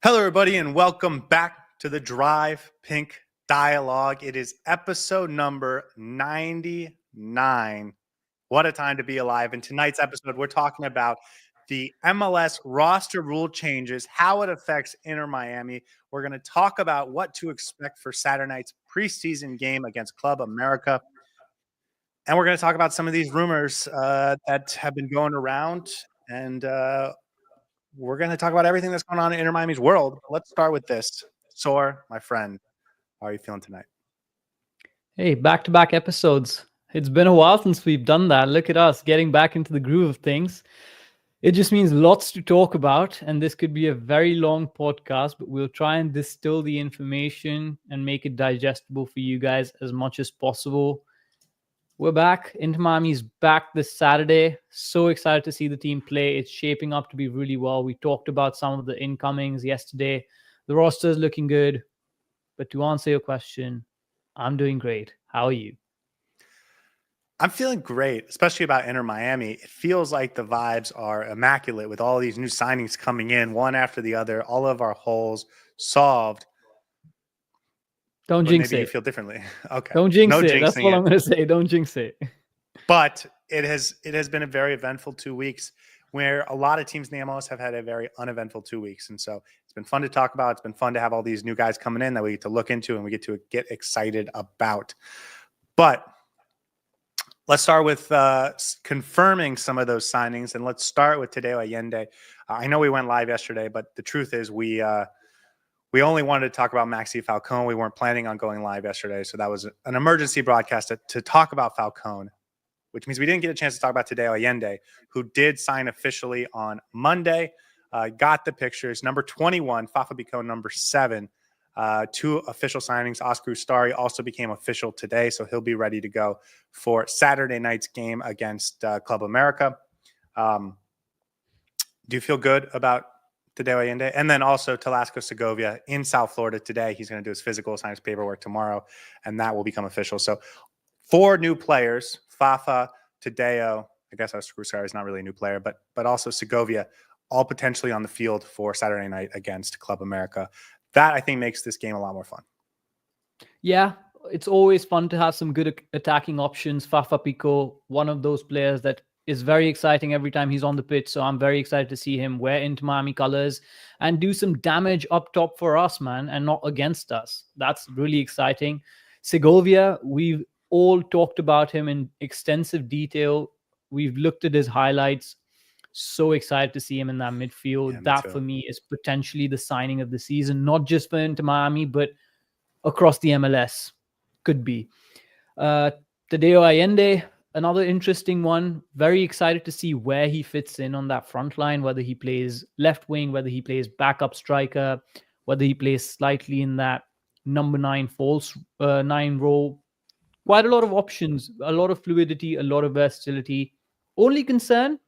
Hello, everybody, and welcome back to the Drive Pink Dialogue. It is episode number 99. What a time to be alive. In tonight's episode, we're talking about the MLS roster rule changes, how it affects Inter Miami. We're going to talk about what to expect for Saturday night's preseason game against Club America. And we're going to talk about some of these rumors that have been going around. And we're going to talk about everything that's going on in Inter Miami's world. Let's start with this. Saur, my friend, how are you feeling tonight? Hey, back-to-back episodes. It's been a while since we've done that. Look at us getting back into the groove of things. It just means lots to talk about, and this could be a very long podcast, but we'll try and distill the information and make it digestible for you guys as much as possible. We're back. Inter Miami's back this Saturday. So excited to see the team play. It's shaping up to be really well. We talked about some of the incomings yesterday. The roster is looking good. But to answer your question, I'm doing great. How are you? I'm feeling great, especially about Inter Miami. It feels like the vibes are immaculate with all these new signings coming in, one after the other, all of our holes solved. Don't jinx it. Maybe you feel differently. Okay. Don't jinx it. That's what I'm going to say. Don't jinx it. But it has been a very eventful 2 weeks where a lot of teams in the MLS have had a very uneventful 2 weeks. And so it's been fun to talk about. It's been fun to have all these new guys coming in that we get to look into and we get excited about. But let's start with confirming some of those signings. And let's start with Tadeo Allende. I know we went live yesterday, but the truth is we only wanted to talk about Maxi Falcone. We weren't planning on going live yesterday. So that was an emergency broadcast to talk about Falcone, which means we didn't get a chance to talk about Tadeo Allende, who did sign officially on Monday. Got the pictures. Number 21, Fafa Bico, number 7. 2 official signings. Oscar Ustari also became official today, so he'll be ready to go for Saturday night's game against Club America. Do you feel good about Tadeo Allende? And then also Talasco Segovia in South Florida today. He's going to do his physical, sign his paperwork tomorrow, and that will become official. So 4 new players, Fafa, Tadeo, I guess Oscar Ustari is not really a new player, but also Segovia, all potentially on the field for Saturday night against Club America. That, I think, makes this game a lot more fun. Yeah, it's always fun to have some good attacking options. Fafa Pico, one of those players that is very exciting every time he's on the pitch. So I'm very excited to see him wear Inter Miami colors and do some damage up top for us, man, and not against us. That's really exciting. Segovia, we've all talked about him in extensive detail. We've looked at his highlights. So excited to see him in that midfield. Yeah, that for me is potentially the signing of the season, not just for Inter Miami, but across the MLS. Could be. Tadeo Allende, another interesting one. Very excited to see where he fits in on that front line, whether he plays left wing, whether he plays backup striker, whether he plays slightly in that number 9 false 9 role. Quite a lot of options, a lot of fluidity, a lot of versatility. Only concern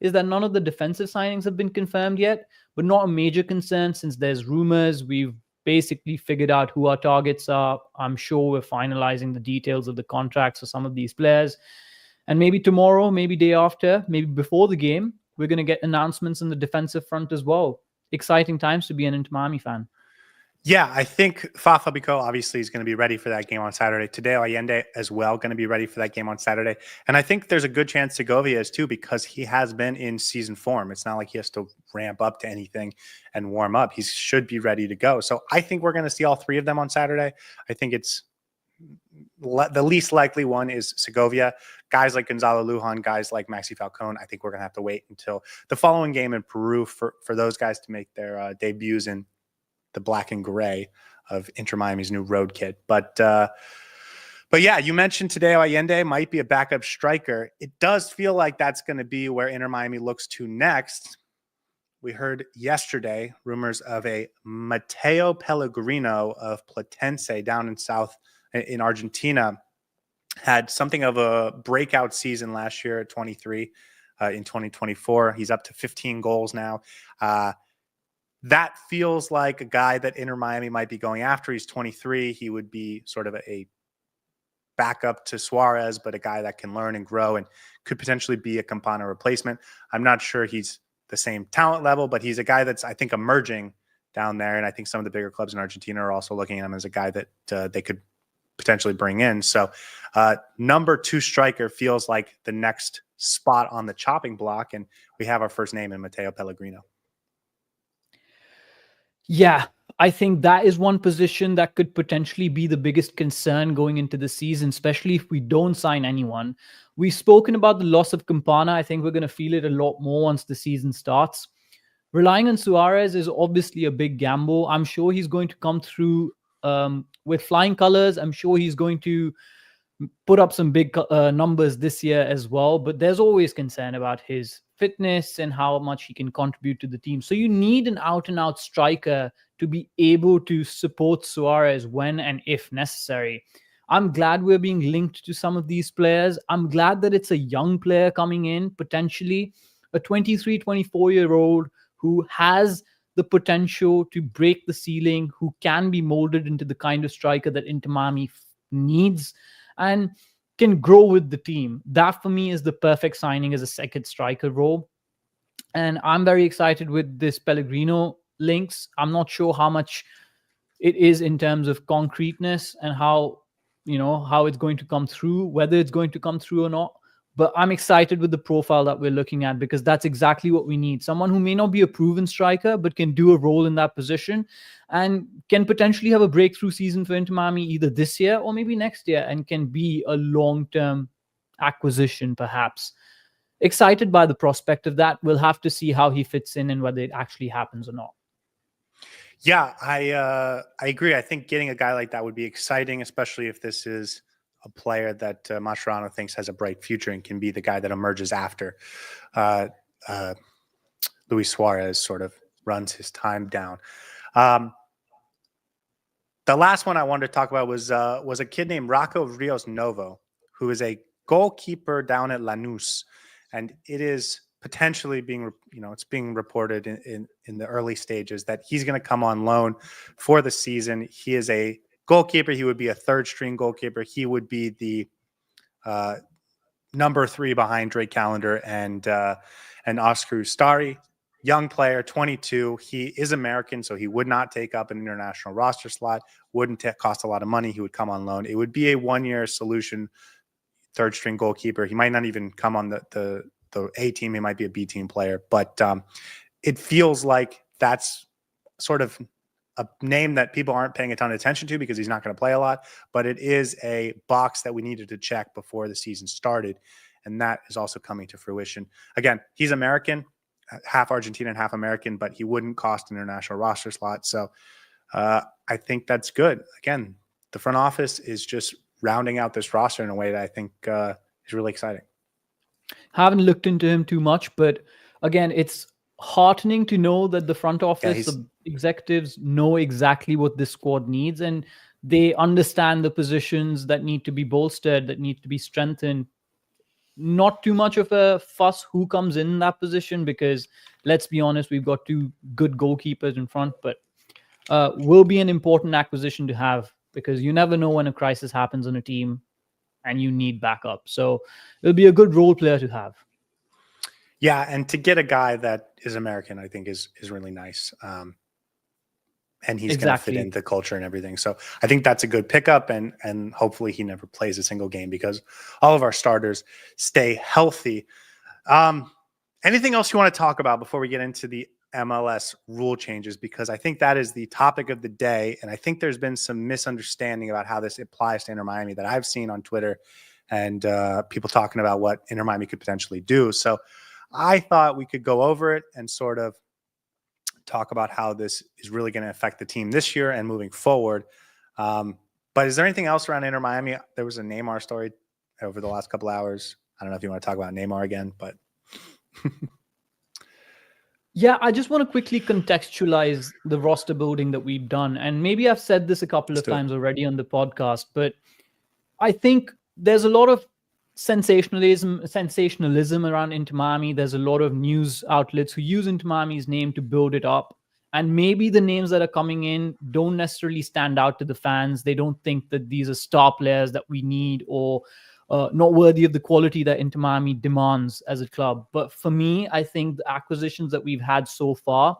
is that none of the defensive signings have been confirmed yet, but not a major concern since there's rumors. We've basically figured out who our targets are. I'm sure we're finalizing the details of the contracts for some of these players. And maybe tomorrow, maybe day after, maybe before the game, we're going to get announcements on the defensive front as well. Exciting times to be an Inter Miami fan. Yeah, I think Fafa Bico obviously is going to be ready for that game on Saturday. Tadeo Allende as well going to be ready for that game on Saturday. And I think there's a good chance Segovia is too, because he has been in season form. It's not like he has to ramp up to anything and warm up. He should be ready to go. So I think we're going to see all 3 of them on Saturday. I think it's the least likely one is Segovia. Guys like Gonzalo Lujan, guys like Maxi Falcone, I think we're going to have to wait until the following game in Peru for those guys to make their debuts in the black and gray of Inter Miami's new road kit. But yeah, you mentioned Tadeo Allende might be a backup striker. It does feel like that's going to be where Inter Miami looks to next. We heard yesterday rumors of a Matteo Pellegrino of Platense down in Argentina. Had something of a breakout season last year at 23. In 2024, he's up to 15 goals now. That feels like a guy that Inter Miami might be going after. He's 23. He would be sort of a backup to Suarez, but a guy that can learn and grow and could potentially be a Campana replacement. I'm not sure he's the same talent level, but he's a guy that's, I think, emerging down there. And I think some of the bigger clubs in Argentina are also looking at him as a guy that they could potentially bring in. So number 2 striker feels like the next spot on the chopping block. And we have our first name in Matteo Pellegrino. Yeah, I think that is one position that could potentially be the biggest concern going into the season, especially if we don't sign anyone. We've spoken about the loss of Campana. I think we're going to feel it a lot more once the season starts. Relying on Suarez is obviously a big gamble. I'm sure he's going to come through with flying colors. I'm sure he's going to put up some big numbers this year as well. But there's always concern about his fitness and how much he can contribute to the team. So you need an out-and-out striker to be able to support Suarez when and if necessary. I'm glad we're being linked to some of these players. I'm glad that it's a young player coming in, potentially a 23, 24-year-old who has the potential to break the ceiling, who can be molded into the kind of striker that Inter Miami needs and can grow with the team. That for me is the perfect signing as a second striker role. And I'm very excited with this Pellegrino links. I'm not sure how much it is in terms of concreteness and how it's going to come through, whether it's going to come through or not. But I'm excited with the profile that we're looking at because that's exactly what we need. Someone who may not be a proven striker, but can do a role in that position and can potentially have a breakthrough season for Inter Miami either this year or maybe next year and can be a long-term acquisition, perhaps. Excited by the prospect of that. We'll have to see how he fits in and whether it actually happens or not. Yeah, I agree. I think getting a guy like that would be exciting, especially if this is a player that Mascherano thinks has a bright future and can be the guy that emerges after Luis Suarez sort of runs his time down. The last one I wanted to talk about was a kid named Rocco Rios Novo, who is a goalkeeper down at Lanús, and it is potentially being reported in the early stages that he's going to come on loan for the season. He is a goalkeeper. He would be a third string goalkeeper. He would be the number 3 behind Drake Callender and Oscar Ustari. Young player, 22. He is American, so he would not take up an international roster slot. Wouldn't cost a lot of money. He would come on loan. It would be a 1-year solution. Third string goalkeeper. He might not even come on the A team. He might be a B team player, but it feels like that's sort of a name that people aren't paying a ton of attention to because he's not going to play a lot, but it is a box that we needed to check before the season started. And that is also coming to fruition. Again, he's American, half Argentine and half American, but he wouldn't cost an international roster slot. So I think that's good. Again, the front office is just rounding out this roster in a way that I think is really exciting. Haven't looked into him too much, but again, it's heartening to know that the front office executives know exactly what this squad needs and they understand the positions that need to be bolstered, that need to be strengthened. Not too much of a fuss who comes in that position because let's be honest, we've got 2 good goalkeepers in front, but will be an important acquisition to have because you never know when a crisis happens on a team and you need backup. So it'll be a good role player to have. Yeah, and to get a guy that is American, I think is really nice. And he's going to fit into the culture and everything. So I think that's a good pickup, and hopefully he never plays a single game because all of our starters stay healthy. Anything else you want to talk about before we get into the MLS rule changes? Because I think that is the topic of the day, and I think there's been some misunderstanding about how this applies to Inter Miami that I've seen on Twitter and people talking about what Inter Miami could potentially do. So I thought we could go over it and sort of talk about how this is really going to affect the team this year and moving forward. But is there anything else around Inter Miami? There was a Neymar story over the last couple hours. I don't know if you want to talk about Neymar again, but yeah, I just want to quickly contextualize the roster building that we've done. And maybe I've said this a couple of times already on the podcast, but I think there's a lot of sensationalism around Inter Miami. There's a lot of news outlets who use Inter Miami's name to build it up. And maybe the names that are coming in don't necessarily stand out to the fans. They don't think that these are star players that we need or not worthy of the quality that Inter Miami demands as a club. But for me, I think the acquisitions that we've had so far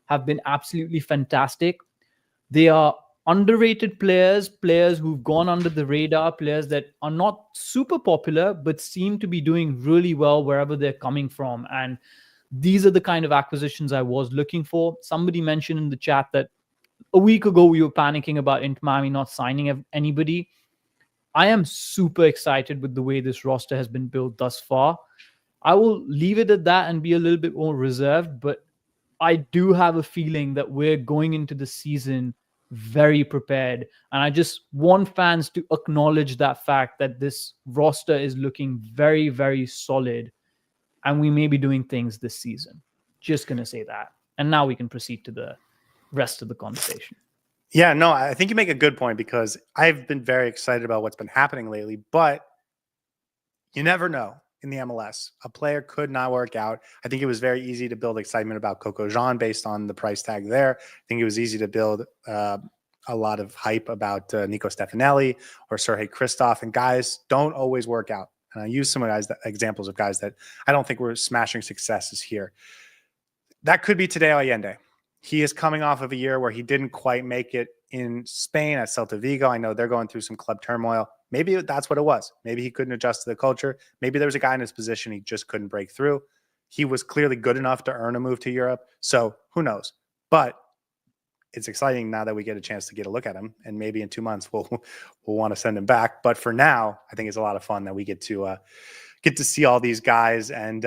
have been absolutely fantastic. They are underrated players who've gone under the radar, players that are not super popular, but seem to be doing really well wherever they're coming from. And these are the kind of acquisitions I was looking for. Somebody mentioned in the chat that a week ago we were panicking about Inter Miami not signing anybody. I am super excited with the way this roster has been built thus far. I will leave it at that and be a little bit more reserved, but I do have a feeling that we're going into the season very prepared. And I just want fans to acknowledge that fact that this roster is looking very, very solid. And we may be doing things this season. Just going to say that. And now we can proceed to the rest of the conversation. Yeah, no, I think you make a good point because I've been very excited about what's been happening lately, but you never know in the MLS. A player could not work out. I think it was very easy to build excitement about Coco Jean based on the price tag there. I think it was easy to build a lot of hype about Nico Stefanelli or Sergei Kristoff, and guys don't always work out. And I use some of examples of guys that I don't think were smashing successes here. That could be Tadeo Allende. He is coming off of a year where he didn't quite make it in Spain at Celta Vigo. I know they're going through some club turmoil. Maybe that's what it was. Maybe he couldn't adjust to the culture. Maybe there was a guy in his position he just couldn't break through. He was clearly good enough to earn a move to Europe. So who knows? But it's exciting now that we get a chance to get a look at him. And maybe in 2 months we'll want to send him back. But for now, I think it's a lot of fun that we get to see all these guys and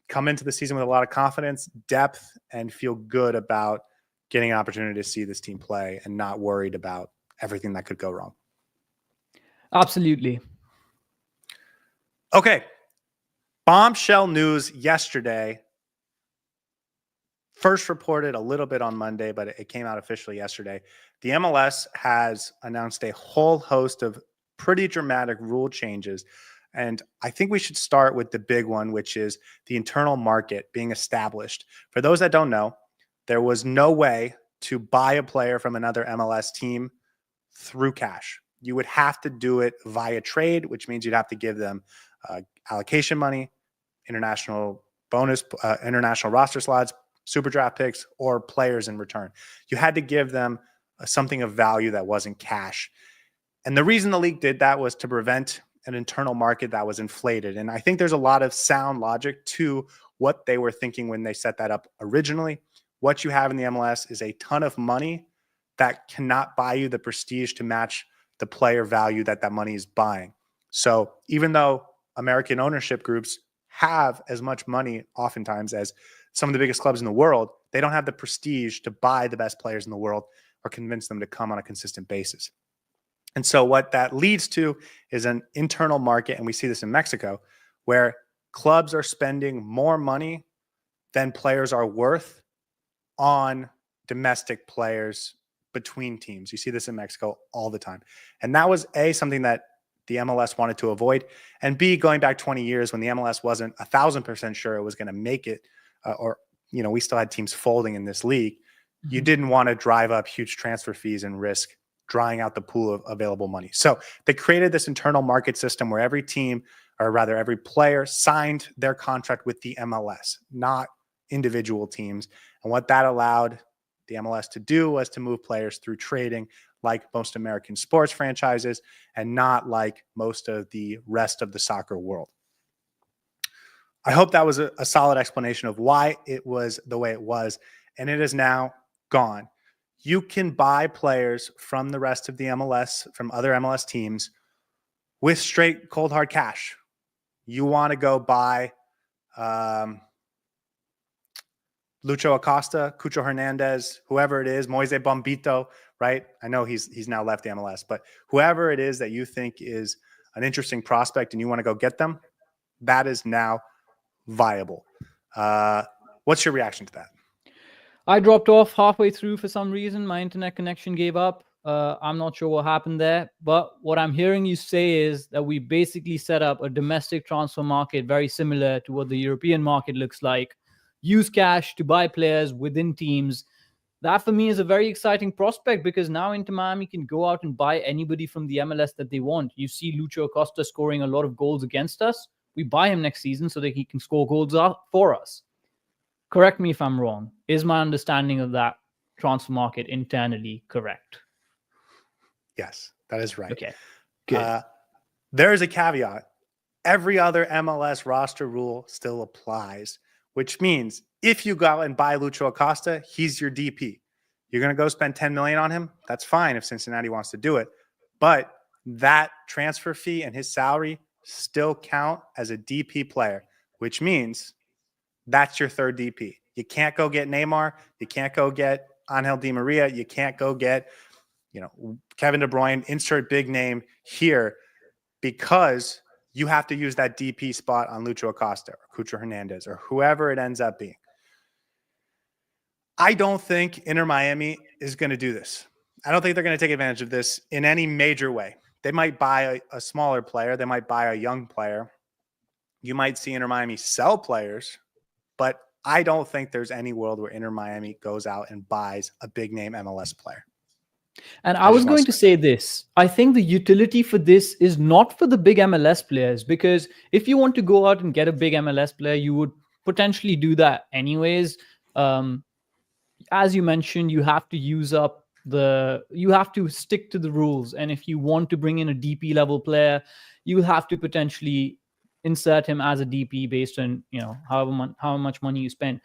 come into the season with a lot of confidence, depth, and feel good about getting an opportunity to see this team play and not worried about everything that could go wrong. Absolutely. Okay. Bombshell news yesterday. First reported a little bit on Monday, but it came out officially yesterday. The MLS has announced a whole host of pretty dramatic rule changes. And I think we should start with the big one, which is the internal market being established. For those that don't know, there was no way to buy a player from another MLS team through cash. You would have to do it via trade, which means you'd have to give them allocation money, international bonus, international roster slots, super draft picks, or players in return. You had to give them something of value that wasn't cash. And the reason the league did that was to prevent an internal market that was inflated. And I think there's a lot of sound logic to what they were thinking when they set that up originally. What you have in the MLS is a ton of money that cannot buy you the prestige to match the player value that money is buying. So even though American ownership groups have as much money oftentimes as some of the biggest clubs in the world, they don't have the prestige to buy the best players in the world or convince them to come on a consistent basis. And so what that leads to is an internal market, and we see this in Mexico, where clubs are spending more money than players are worth on domestic players between teams. You see this in Mexico all the time. And that was A, something that the MLS wanted to avoid, and B, going back 20 years when the MLS wasn't 1,000% sure it was going to make it, we still had teams folding in this league. Mm-hmm. You didn't want to drive up huge transfer fees and risk drying out the pool of available money. So they created this internal market system where every team, or rather every player, signed their contract with the MLS, not individual teams. And what that allowed the MLS to do was to move players through trading like most American sports franchises and not like most of the rest of the soccer world. I hope that was a solid explanation of why it was the way it was, and it is now gone. You can buy players from the rest of the MLS, from other MLS teams, with straight cold hard cash. You want to go buy Lucho Acosta, Cucho Hernandez, whoever it is, Moise Bombito, right? I know he's now left the MLS, but whoever it is that you think is an interesting prospect and you want to go get them, that is now viable. What's your reaction to that? I dropped off halfway through for some reason. My internet connection gave up. I'm not sure what happened there. But what I'm hearing you say is that we basically set up a domestic transfer market very similar to what the European market looks like. Use cash to buy players within teams. That for me is a very exciting prospect because now Inter Miami can go out and buy anybody from the MLS that they want. You see Lucho Acosta scoring a lot of goals against us. We buy him next season so that he can score goals for us. Correct me if I'm wrong. Is my understanding of that transfer market internally correct? Yes, that is right. Okay, good. There is a caveat. Every other MLS roster rule still applies, which means if you go out and buy Lucho Acosta, he's your DP. You're going to go spend $10 million on him. That's fine if Cincinnati wants to do it. But that transfer fee and his salary still count as a DP player, which means that's your third DP. You can't go get Neymar. You can't go get Angel Di Maria. You can't go get, Kevin De Bruyne, insert big name here, because you have to use that DP spot on Lucho Acosta or Cucho Hernandez or whoever it ends up being. I don't think Inter Miami is going to do this. I don't think they're going to take advantage of this in any major way. They might buy a smaller player. They might buy a young player. You might see Inter Miami sell players, but I don't think there's any world where Inter Miami goes out and buys a big name MLS player. And I was going to say this. I think the utility for this is not for the big MLS players, because if you want to go out and get a big MLS player, you would potentially do that anyways. As you mentioned, you have to you have to stick to the rules. And if you want to bring in a DP level player, you have to potentially insert him as a DP based on, how much money you spend.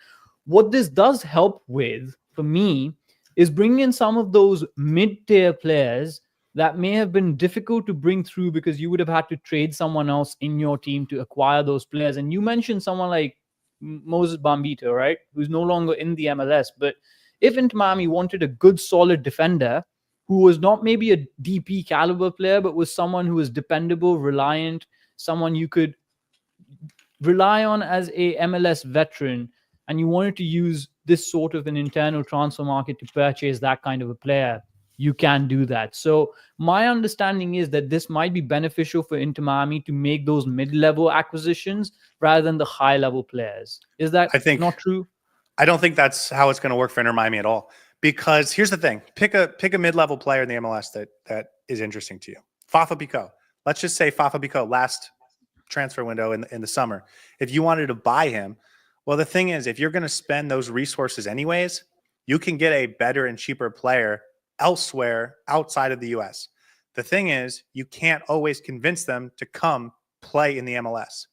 What this does help with, for me, is bringing in some of those mid-tier players that may have been difficult to bring through because you would have had to trade someone else in your team to acquire those players. And you mentioned someone like Moses Bambito, right? Who's no longer in the MLS. But if Inter Miami wanted a good, solid defender who was not maybe a DP caliber player, but was someone who was dependable, reliant, someone you could rely on as a MLS veteran, and you wanted to use this sort of an internal transfer market to purchase that kind of a player, you can do that. So my understanding is that this might be beneficial for Inter Miami to make those mid-level acquisitions rather than the high-level players. Is that not true? I don't think that's how it's going to work for Inter Miami at all. Because here's the thing: pick a mid-level player in the MLS that is interesting to you. Fafa Picault. Let's just say Fafa Picault last transfer window in the summer. If you wanted to buy him, well, the thing is, if you're going to spend those resources anyways, you can get a better and cheaper player elsewhere outside of the US. The thing is, you can't always convince them to come play in the MLS.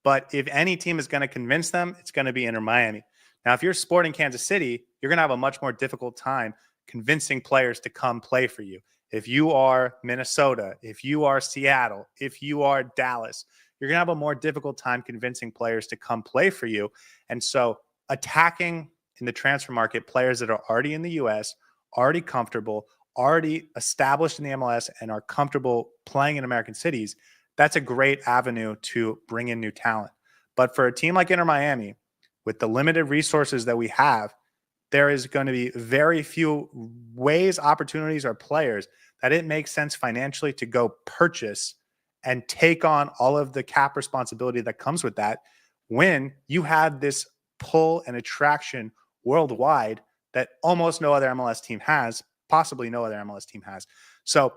But if any team is going to convince them, it's going to be Inter Miami. Now, if you're Sporting Kansas City, you're going to have a much more difficult time convincing players to come play for you. If you are Minnesota, if you are Seattle, if you are Dallas, you're going to have a more difficult time convincing players to come play for you. And so attacking in the transfer market players that are already in the US, already comfortable, already established in the MLS, and are comfortable playing in American cities, that's a great avenue to bring in new talent. But for a team like Inter Miami, with the limited resources that we have, there is going to be very few ways, opportunities, or players that it makes sense financially to go purchase and take on all of the cap responsibility that comes with that, when you have this pull and attraction worldwide that almost no other MLS team has, possibly no other MLS team has. So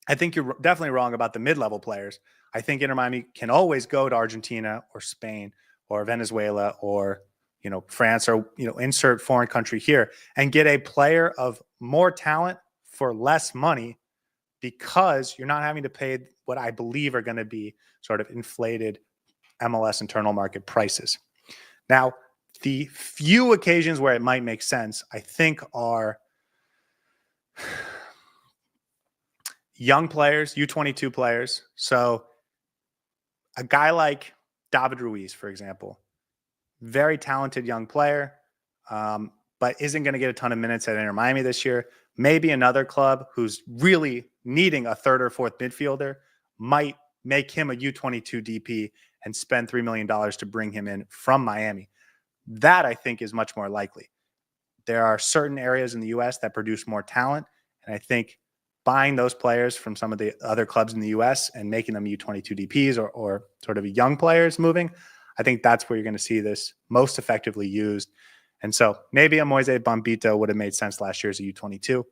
I think you're definitely wrong about the mid-level players. I think Inter Miami can always go to Argentina or Spain or Venezuela or France, or insert foreign country here, and get a player of more talent for less money, because you're not having to pay what I believe are going to be sort of inflated MLS internal market prices. Now, the few occasions where it might make sense, I think, are young players, U22 players. So a guy like David Ruiz, for example, very talented young player, but isn't going to get a ton of minutes at Inter Miami this year. Maybe another club who's really needing a third or fourth midfielder might make him a U22 DP and spend $3 million to bring him in from Miami. That, I think, is much more likely. There are certain areas in the U.S. that produce more talent, and I think buying those players from some of the other clubs in the U.S. and making them U22 DPs or sort of young players moving, I think that's where you're going to see this most effectively used. And so maybe a Moise Bambito would have made sense last year as a U22.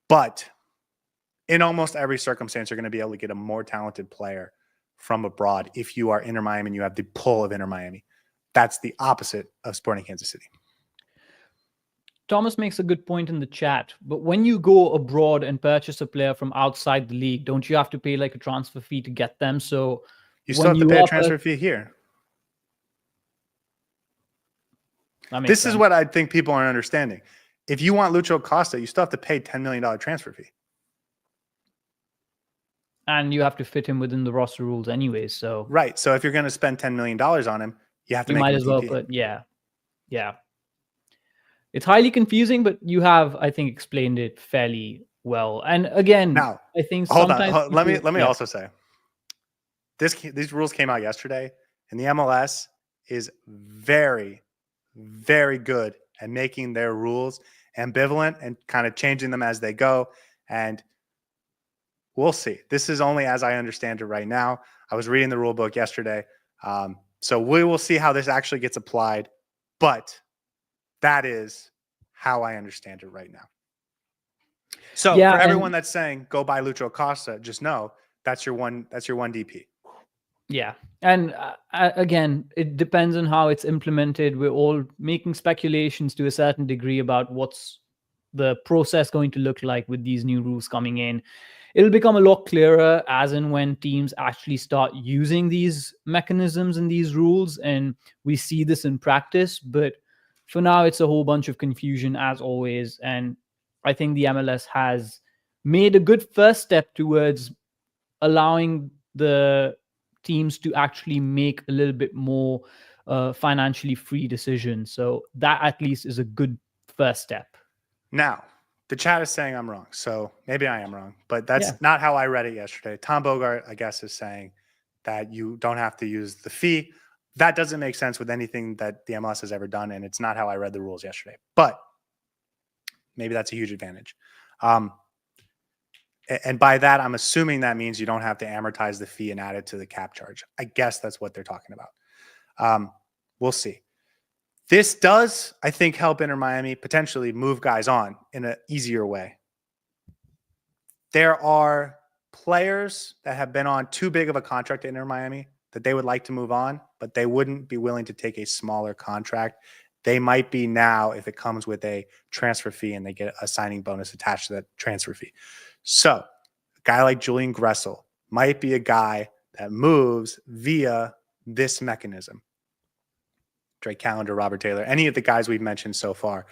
But in almost every circumstance, you're going to be able to get a more talented player from abroad if you are Inter Miami and you have the pull of Inter Miami. That's the opposite of Sporting Kansas City. Thomas makes a good point in the chat, but when you go abroad and purchase a player from outside the league, don't you have to pay like a transfer fee to get them? So you still when have to you pay a are transfer fee here. This is what I think people aren't understanding. If you want Lucho Acosta, you still have to pay $10 million transfer fee. And you have to fit him within the roster rules anyway. So right. So if you're going to spend $10 million on him, you have to make might him as a well DP. put, yeah. It's highly confusing, but you have, I think, explained it fairly well. And again, now, I think hold sometimes on. Let me also say these rules came out yesterday, and the MLS is very, very good at making their rules ambivalent and kind of changing them as they go. And we'll see. This is only as I understand it right now. I was reading the rule book yesterday. So we will see how this actually gets applied. But that is how I understand it right now. So for everyone that's saying go buy Lucho Acosta, just know that's your one DP. Yeah. And again, it depends on how it's implemented. We're all making speculations to a certain degree about what's the process going to look like with these new rules coming in. It'll become a lot clearer as and when teams actually start using these mechanisms and these rules, and we see this in practice. But for now, it's a whole bunch of confusion as always. And I think the MLS has made a good first step towards allowing the teams to actually make a little bit more financially free decisions. So that at least is a good first step. Now, the chat is saying I'm wrong, so maybe I am wrong, but that's not how I read it yesterday. Tom Bogart, I guess, is saying that you don't have to use the fee. That doesn't make sense with anything that the MLS has ever done, and it's not how I read the rules yesterday. But maybe that's a huge advantage. And by that, I'm assuming that means you don't have to amortize the fee and add it to the cap charge. I guess that's what they're talking about. We'll see. This does, I think, help Inter Miami potentially move guys on in an easier way. There are players that have been on too big of a contract at Inter Miami that they would like to move on, but they wouldn't be willing to take a smaller contract. They might be now if it comes with a transfer fee and they get a signing bonus attached to that transfer fee. So a guy like Julian Gress might be a guy that moves via this mechanism. Drake Callender, Robert Taylor, any of the guys we've mentioned so far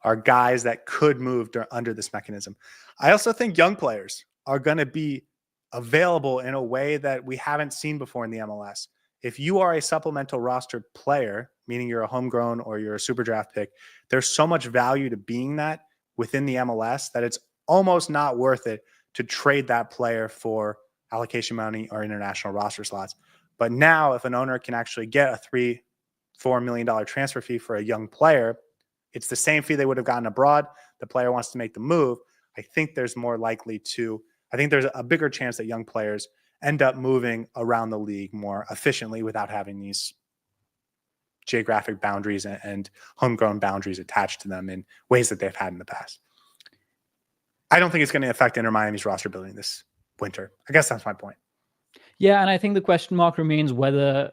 are guys that could move under this mechanism. I also think young players are going to be available in a way that we haven't seen before in the MLS. If you are a supplemental roster player, meaning you're a homegrown or you're a super draft pick, there's so much value to being that within the MLS that it's almost not worth it to trade that player for allocation money or international roster slots. But now if an owner can actually get a $3-4 million transfer fee for a young player, it's the same fee they would have gotten abroad. The player wants to make the move. I think there's a bigger chance that young players end up moving around the league more efficiently without having these geographic boundaries and homegrown boundaries attached to them in ways that they've had in the past. I don't think it's going to affect Inter Miami's roster building this winter. I guess that's my point. Yeah, and I think the question mark remains whether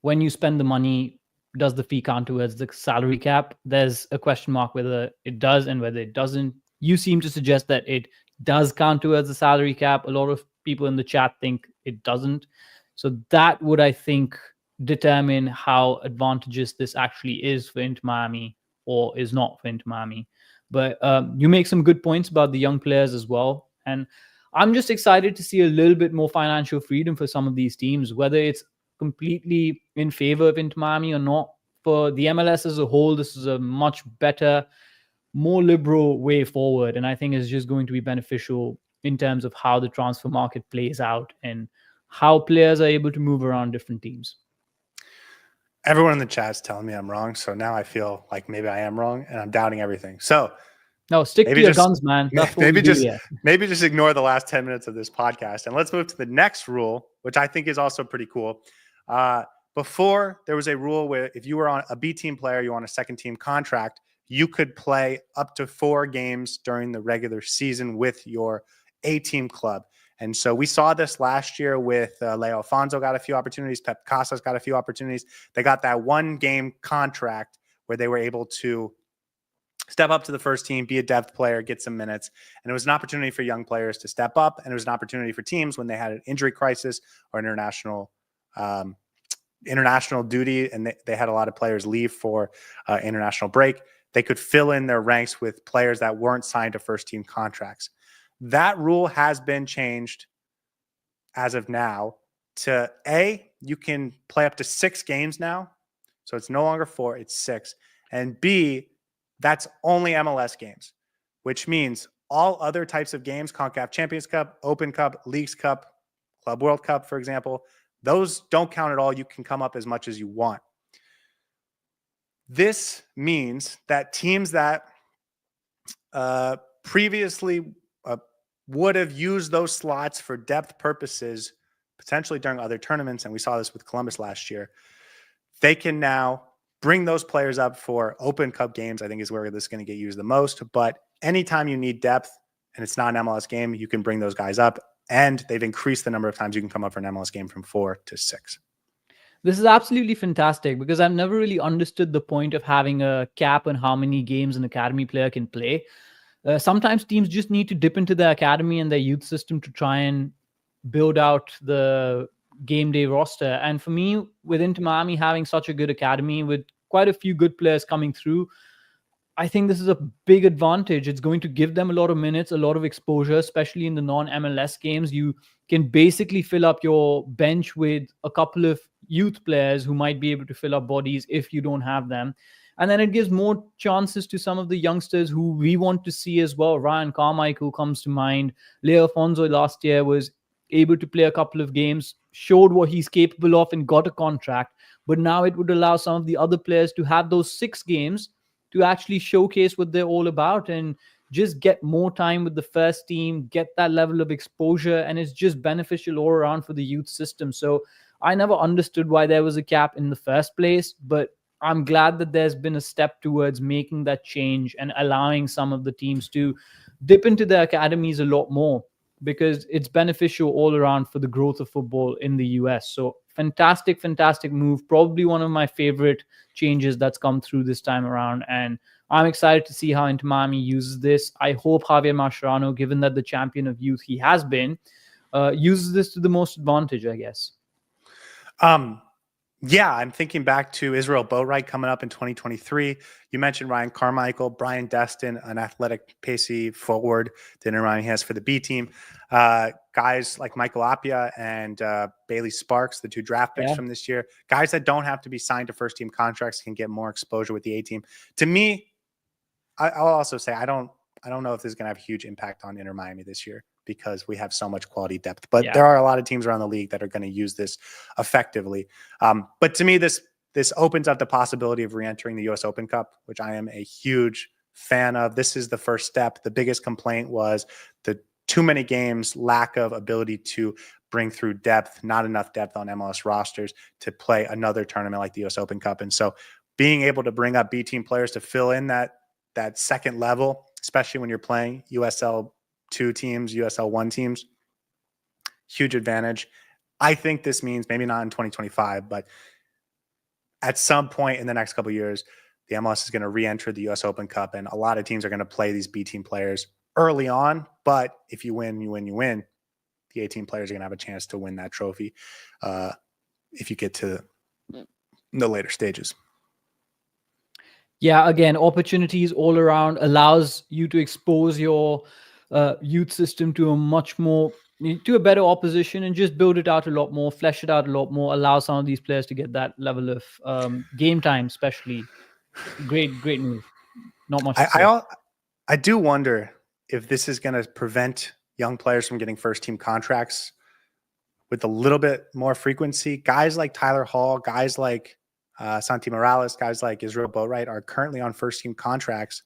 when you spend the money, does the fee count towards the salary cap? There's a question mark whether it does and whether it doesn't. You seem to suggest that it does count towards the salary cap. A lot of people in the chat think it doesn't. So that would, I think, determine how advantageous this actually is for Inter Miami or is not for Inter Miami. But you make some good points about the young players as well. And I'm just excited to see a little bit more financial freedom for some of these teams, whether it's completely in favor of Inter Miami or not. For the MLS as a whole, this is a much better, more liberal way forward. And I think it's just going to be beneficial in terms of how the transfer market plays out and how players are able to move around different teams. Everyone in the chat is telling me I'm wrong. So now I feel like maybe I am wrong and I'm doubting everything. So no, stick to your guns, man. That's what maybe just ignore the last 10 minutes of this podcast. And let's move to the next rule, which I think is also pretty cool. Before, there was a rule where if you were on a B team player, you're on a second team contract, you could play up to 4 games during the regular season with your A team club. And so we saw this last year with Leo Alfonso got a few opportunities. Pep Casas got a few opportunities. They got that 1 game contract where they were able to step up to the first team, be a depth player, get some minutes. And it was an opportunity for young players to step up. And it was an opportunity for teams when they had an injury crisis or international duty, and they had a lot of players leave for international break. They could fill in their ranks with players that weren't signed to first team contracts. That rule has been changed as of now to you can play up to 6 games now. So it's no longer 4, it's 6. And B, that's only MLS games, which means all other types of games, CONCACAF Champions Cup, Open Cup, Leagues Cup, Club World Cup, for example, those don't count at all. You can come up as much as you want. This means that teams that previously would have used those slots for depth purposes, potentially during other tournaments, and we saw this with Columbus last year, they can now bring those players up for Open Cup games, I think is where this is going to get used the most. But anytime you need depth and it's not an MLS game, you can bring those guys up. And they've increased the number of times you can come up for an MLS game from 4 to 6. This is absolutely fantastic because I've never really understood the point of having a cap on how many games an academy player can play. Sometimes teams just need to dip into their academy and their youth system to try and build out the game day roster. And for me, with Inter Miami having such a good academy with quite a few good players coming through, I think this is a big advantage. It's going to give them a lot of minutes, a lot of exposure, especially in the non-MLS games. You can basically fill up your bench with a couple of youth players who might be able to fill up bodies if you don't have them. And then it gives more chances to some of the youngsters who we want to see as well. Ryan Carmichael comes to mind. Leo Afonso last year was able to play a couple of games, showed what he's capable of and got a contract. But now it would allow some of the other players to have those 6 games to actually showcase what they're all about and just get more time with the first team, get that level of exposure, and it's just beneficial all around for the youth system. So I never understood why there was a cap in the first place, but I'm glad that there's been a step towards making that change and allowing some of the teams to dip into their academies a lot more, because it's beneficial all around for the growth of football in the US. So fantastic, fantastic move. Probably one of my favorite changes that's come through this time around. And I'm excited to see how Inter Miami uses this. I hope Javier Mascherano, given that the champion of youth he has been, uses this to the most advantage, I guess. Yeah, I'm thinking back to Israel Boatwright coming up in 2023. You mentioned Ryan Carmichael, Brian Destin, an athletic, pacey forward that Ryan has for the B team. Guys like Michael Appia and Bailey Sparks, the 2 draft picks from this year. Guys that don't have to be signed to first team contracts can get more exposure with the A team. To me, I'll also say I don't know if this is going to have a huge impact on Inter Miami this year, because we have so much quality depth. But there are a lot of teams around the league that are going to use this effectively. But to me, this opens up the possibility of re-entering the U.S. Open Cup, which I am a huge fan of. This is the first step. The biggest complaint was the too many games, lack of ability to bring through depth, not enough depth on MLS rosters to play another tournament like the U.S. Open Cup. And so being able to bring up B team players to fill in that second level, especially when you're playing USL 2 teams, USL 1 teams, huge advantage. I think this means maybe not in 2025, but at some point in the next couple of years, the MLS is going to re-enter the US Open Cup, and a lot of teams are going to play these B team players early on. But if you win, you win, you win. The A team players are going to have a chance to win that trophy if you get to the later stages. Yeah, again, opportunities all around, allows you to expose your youth system to a better opposition and just build it out a lot more, flesh it out a lot more, allow some of these players to get that level of game time, especially. Great move. Not much to say. I do wonder if this is going to prevent young players from getting first team contracts with a little bit more frequency. Guys like Tyler Hall, guys like Santi Morales, guys like Israel Boatwright are currently on first team contracts,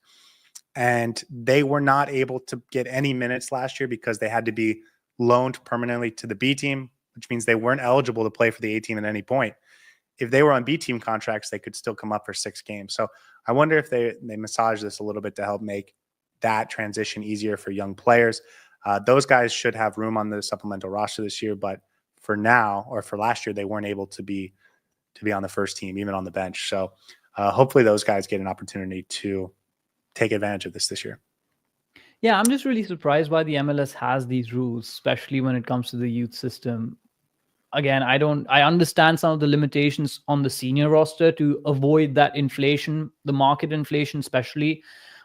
and they were not able to get any minutes last year because they had to be loaned permanently to the B team, which means they weren't eligible to play for the A team at any point. If they were on B team contracts, they could still come up for 6 games. So I wonder if they massage this a little bit to help make that transition easier for young players. Those guys should have room on the supplemental roster this year, but for now, or for last year, they weren't able to be on the first team, even on the bench. So hopefully those guys get an opportunity to take advantage of this year. Yeah, I'm just really surprised why the MLS has these rules, especially when it comes to the youth system. Again, I understand some of the limitations on the senior roster to avoid that inflation, the market inflation especially.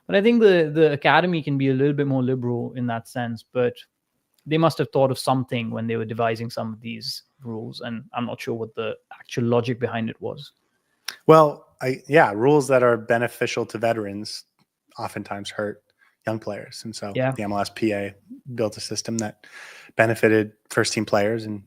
But I think the academy can be a little bit more liberal in that sense. But they must have thought of something when they were devising some of these rules. And I'm not sure what the actual logic behind it was. Well, rules that are beneficial to veterans oftentimes hurt young players. And so Yeah. the MLSPA built a system that benefited first team players. And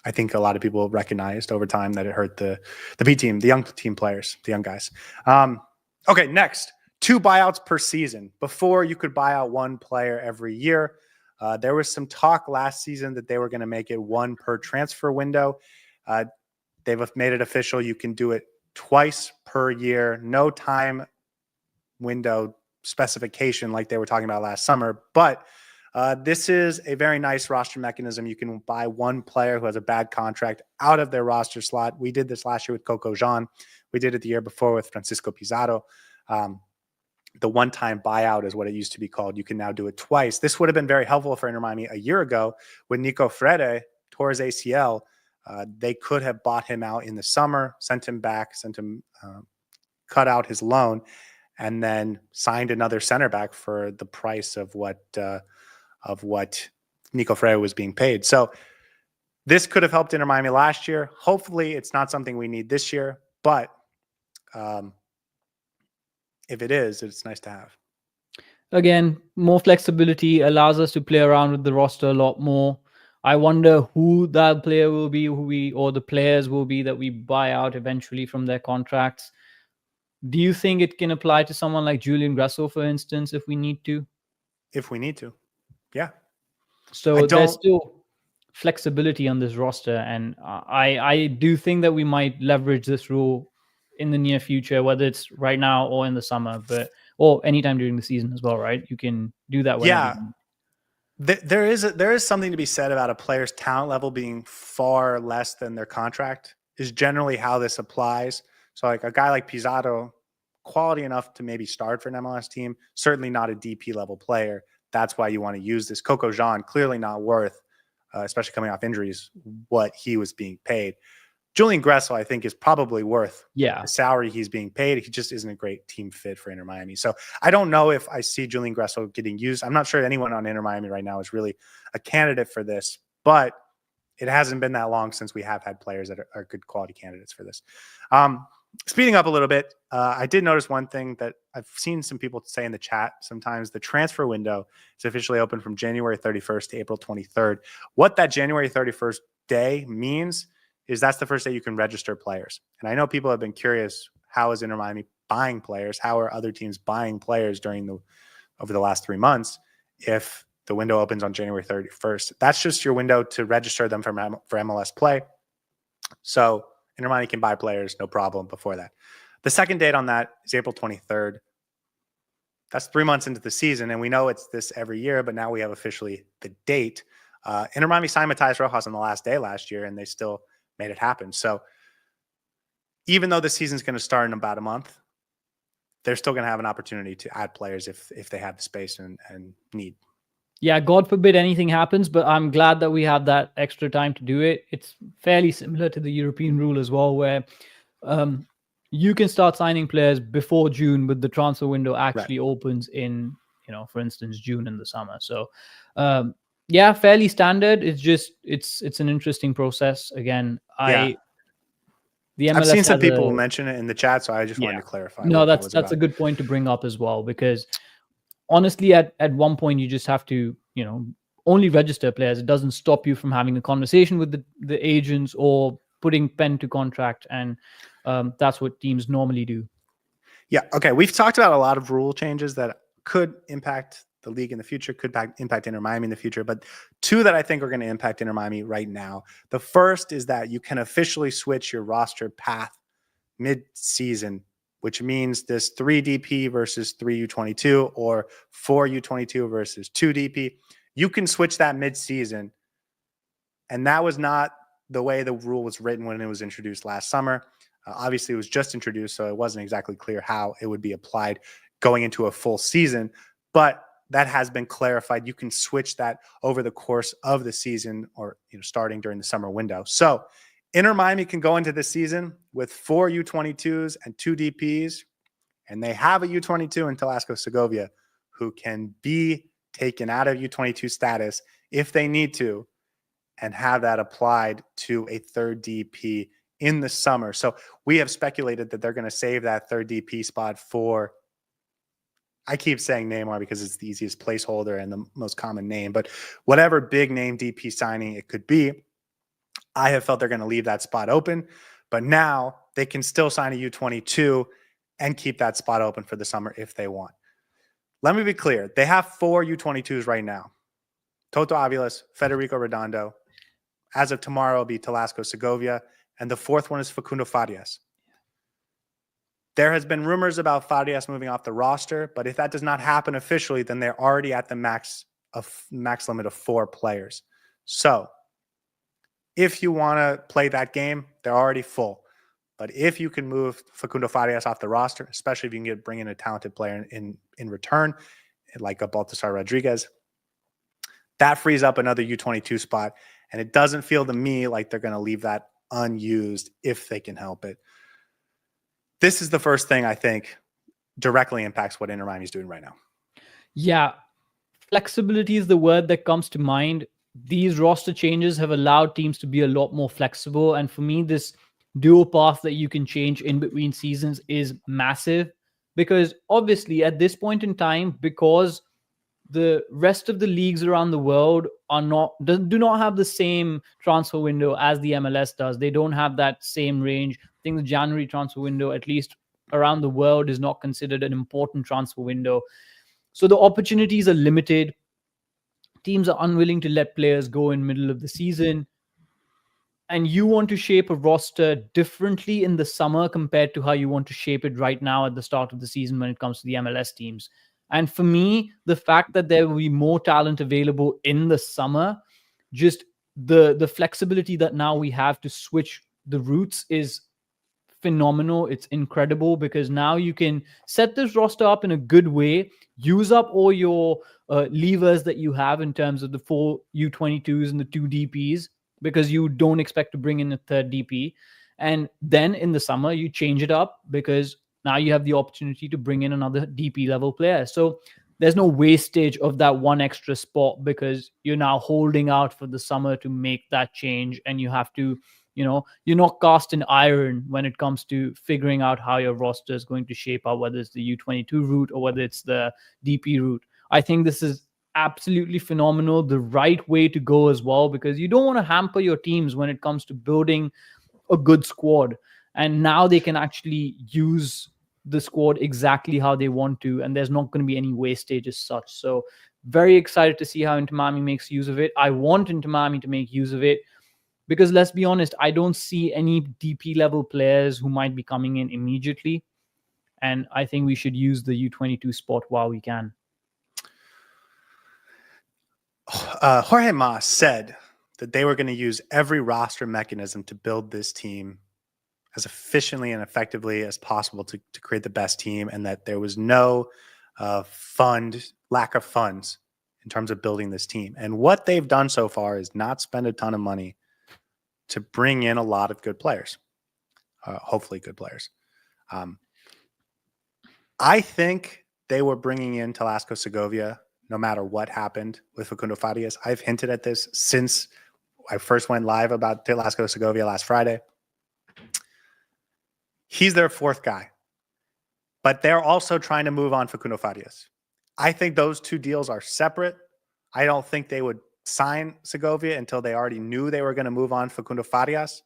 I think a lot of people recognized over time that it hurt the B team, the young team players, the young guys. Okay, next, 2 buyouts per season. Before, you could buy out 1 player every year. There was some talk last season that they were going to make it 1 per transfer window. They've made it official. You can do it twice per year, no time window specification like they were talking about last summer. But this is a very nice roster mechanism. You can buy 1 player who has a bad contract out of their roster slot. We did this last year with Coco Jean. We did it the year before with Francisco Pizarro. The one-time buyout is what it used to be called. You can now do it twice. This would have been very helpful for Inter Miami a year ago when Nico Freire tore his ACL. They could have bought him out in the summer, sent him back, cut out his loan, and then signed another center back for the price of what Nico Freire was being paid. So this could have helped Inter Miami last year. Hopefully it's not something we need this year, but if it is, it's nice to have. Again, more flexibility allows us to play around with the roster a lot more. I wonder who that player will be, or the players will be that we buy out eventually from their contracts. Do you think it can apply to someone like Julian Gress, for instance, if we need to? If we need to, yeah. So there's still flexibility on this roster, and I do think that we might leverage this rule in the near future, whether it's right now or in the summer, or anytime during the season as well, right? You can do that whenever you need. There is something to be said about a player's talent level being far less than their contract is generally how this applies. So like a guy like Pizarro, quality enough to maybe start for an MLS team, certainly not a DP level player. That's why you want to use this. Coco Jean, clearly not worth, especially coming off injuries, what he was being paid. Julian Gress, I think, is probably worth the salary he's being paid. He just isn't a great team fit for Inter Miami. So I don't know if I see Julian Gress getting used. I'm not sure anyone on Inter Miami right now is really a candidate for this, but it hasn't been that long since we have had players that are good quality candidates for this. Speeding up a little bit, I did notice one thing that I've seen some people say in the chat. Sometimes the transfer window is officially open from January 31st to April 23rd. What that January 31st day means is that's the first day you can register players. And I know people have been curious, how is Inter Miami buying players? How are other teams buying players over the last 3 months if the window opens on January 31st? That's just your window to register them for MLS play. So Inter Miami can buy players, no problem, before that. The second date on that is April 23rd. That's 3 months into the season, and we know it's this every year, but now we have officially the date. Inter Miami signed Matías Rojas on the last day last year, and they still made it happen. So even though the season's going to start in about a month, they're still going to have an opportunity to add players if they have the space and need. Yeah, God forbid anything happens, but I'm glad that we have that extra time to do it. It's fairly similar to the European rule as well, where you can start signing players before June, but the transfer window actually opens in, for instance, June in the summer. So yeah, fairly standard. It's just it's an interesting process. Again, I've seen some people mention it in the chat, so I just wanted to clarify. No, that's a good point to bring up as well, because honestly, at one point you just have to only register players. It doesn't stop you from having a conversation with the agents or putting pen to contract, and that's what teams normally do. Yeah. Okay. We've talked about a lot of rule changes that could impact the league in the future, could impact Inter Miami in the future, but 2 that I think are going to impact Inter Miami right now. The first is that you can officially switch your roster path mid-season, which means this 3 DP versus 3 U22 or 4 U22 versus 2 DP. You can switch that mid-season, and that was not the way the rule was written when it was introduced last summer. Obviously, it was just introduced, so it wasn't exactly clear how it would be applied. going into a full season, but that has been clarified. You can switch that over the course of the season, or starting during the summer window. So Inter Miami can go into the season with 4 U22s and 2 DPs, and they have a U22 in Telesco Segovia who can be taken out of U22 status if they need to, and have that applied to a third DP in the summer. So we have speculated that they're going to save that third DP spot for, I keep saying Neymar because it's the easiest placeholder and the most common name, but whatever big name DP signing it could be, I have felt they're going to leave that spot open. But now they can still sign a U22 and keep that spot open for the summer if they want. Let me be clear. They have 4 U22s right now. Toto Aviles, Federico Redondo. As of tomorrow, it'll be Telesco Segovia. And the 4th one is Facundo Farias. There has been rumors about Farias moving off the roster, but if that does not happen officially, then they're already at the max limit of 4 players. So if you want to play that game, they're already full. But if you can move Facundo Farias off the roster, especially if you can bring in a talented player in return, like a Baltasar Rodriguez, that frees up another U22 spot. And it doesn't feel to me like they're going to leave that unused if they can help it. This is the first thing I think directly impacts what Inter Miami is doing right now. Yeah. Flexibility is the word that comes to mind. These roster changes have allowed teams to be a lot more flexible. And for me, this dual path that you can change in between seasons is massive, because obviously at this point in time, because the rest of the leagues around the world do not have the same transfer window as the MLS does. They don't have that same range. I think the January transfer window, at least around the world, is not considered an important transfer window. So the opportunities are limited. Teams are unwilling to let players go in middle of the season. And you want to shape a roster differently in the summer compared to how you want to shape it right now at the start of the season when it comes to the MLS teams. And for me, the fact that there will be more talent available in the summer, just the flexibility that now we have to switch the routes is phenomenal. It's incredible, because now you can set this roster up in a good way, use up all your levers that you have in terms of the 4 U22s and the 2 DPs, because you don't expect to bring in a third DP. And then in the summer, you change it up because now you have the opportunity to bring in another DP level player. So there's no wastage of that one extra spot, because you're now holding out for the summer to make that change. And you have to, you're not cast in iron when it comes to figuring out how your roster is going to shape out, whether it's the U22 route or whether it's the DP route. I think this is absolutely phenomenal, the right way to go as well, because you don't want to hamper your teams when it comes to building a good squad. And now they can actually use the squad exactly how they want to, and there's not going to be any wastage as such. So very excited to see how Inter Miami makes use of it. I want Inter Miami to make use of it, because let's be honest, I don't see any DP level players who might be coming in immediately. And I think we should use the U22 spot while we can. Jorge Mas said that they were going to use every roster mechanism to build this team as efficiently and effectively as possible to create the best team, and that there was no lack of funds in terms of building this team. And what they've done so far is not spend a ton of money to bring in a lot of good players, hopefully good players. I think they were bringing in Telesco Segovia no matter what happened with Facundo Farias. I've hinted at this since I first went live about Telesco Segovia last Friday. He's their 4th guy, but they're also trying to move on Facundo Farias. I think those 2 deals are separate. I don't think they would sign Segovia until they already knew they were going to move on Facundo Farias.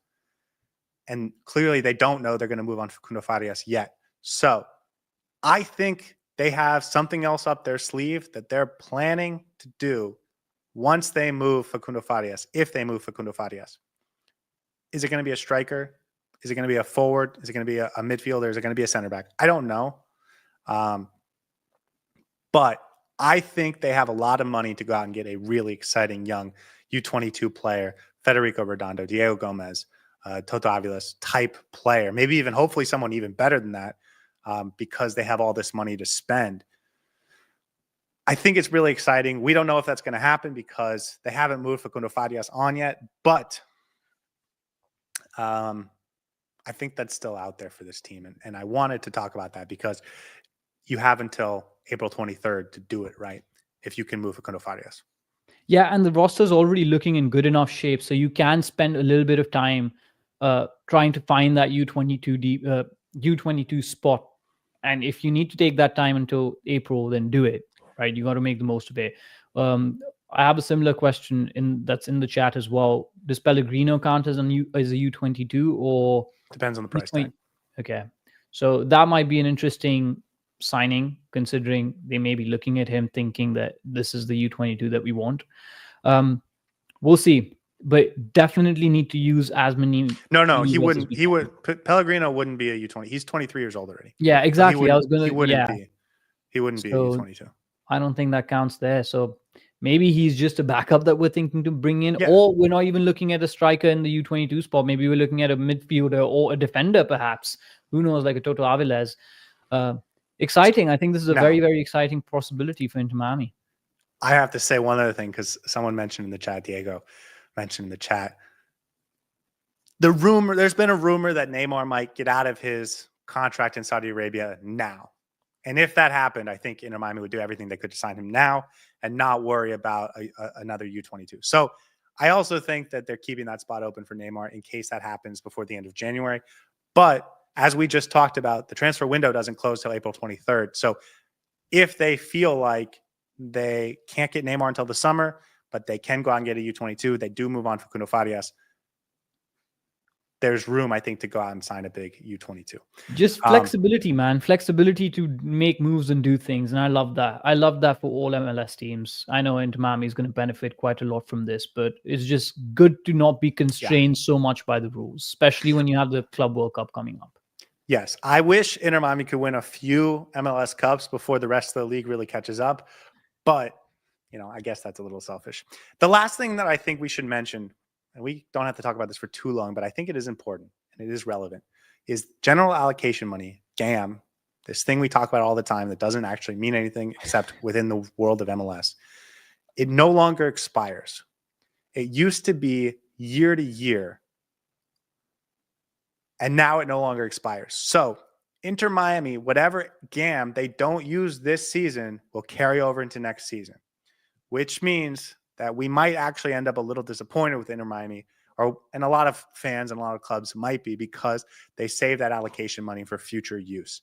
And clearly they don't know they're going to move on Facundo Farias yet. So I think they have something else up their sleeve that they're planning to do once they move Facundo Farias, if they move Facundo Farias. Is it going to be a striker? Is it going to be a forward? Is it going to be a midfielder? Is it going to be a center back? I don't know. But I think they have a lot of money to go out and get a really exciting young U22 player, Federico Redondo, Diego Gomez, Toto Aviles type player, maybe even hopefully someone even better than that. because they have all this money to spend. I think it's really exciting. We don't know if that's going to happen because they haven't moved Facundo Farias on yet, but I think that's still out there for this team. And I wanted to talk about that because you have until April 23rd to do it, right? If you can move Facundo Farias. Yeah, and the roster's already looking in good enough shape, so you can spend a little bit of time trying to find that U22 spot. And if you need to take that time until April, then do it, right? You got to make the most of it. I have a similar question that's in the chat as well. Does Pellegrino count as a U22 or depends on the price tag? Okay, so that might be an interesting signing, considering they may be looking at him thinking that this is the U22 that we want. We'll see, but definitely need to use as many. No, he wouldn't. Pellegrino wouldn't be a U20. He's 23 years old already. Yeah, exactly. So he wouldn't be a U22. I don't think that counts there. So maybe he's just a backup that we're thinking to bring in, or we're not even looking at a striker in the U22 spot. Maybe we're looking at a midfielder or a defender, perhaps. Who knows, like a Toto Aviles. Exciting. I think this is a very, very exciting possibility for Inter Miami. I have to say one other thing because someone mentioned in the chat, Diego mentioned in the chat, there's been a rumor that Neymar might get out of his contract in Saudi Arabia now. And if that happened, I think Inter Miami would do everything they could to sign him now and not worry about another U22. So I also think that they're keeping that spot open for Neymar in case that happens before the end of January. But as we just talked about, the transfer window doesn't close till April 23rd. So if they feel like they can't get Neymar until the summer, but they can go out and get a U22, they do move on for Facundo Farias, there's room, I think, to go out and sign a big U22. Just flexibility, man. Flexibility to make moves and do things. And I love that. I love that for all MLS teams. I know Inter Miami is going to benefit quite a lot from this, but it's just good to not be constrained so much by the rules, especially when you have the Club World Cup coming up. Yes. I wish Inter Miami could win a few MLS Cups before the rest of the league really catches up. But, I guess that's a little selfish. The last thing that I think we should mention, and we don't have to talk about this for too long, but I think it is important and it is relevant, is general allocation money, GAM, this thing we talk about all the time that doesn't actually mean anything except within the world of MLS. It no longer expires. It used to be year to year, and now it no longer expires. So Inter Miami, whatever GAM they don't use this season will carry over into next season, which means that we might actually end up a little disappointed with Inter Miami, and a lot of fans and a lot of clubs might be, because they save that allocation money for future use.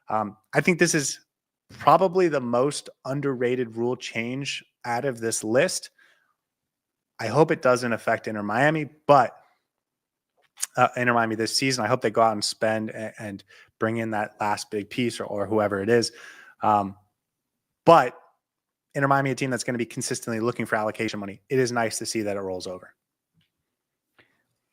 I think this is probably the most underrated rule change out of this list. I hope it doesn't affect Inter Miami, but Inter Miami this season, I hope they go out and spend and bring in that last big piece or whoever it is. But Inter Miami, a team that's going to be consistently looking for allocation money, it is nice to see that it rolls over.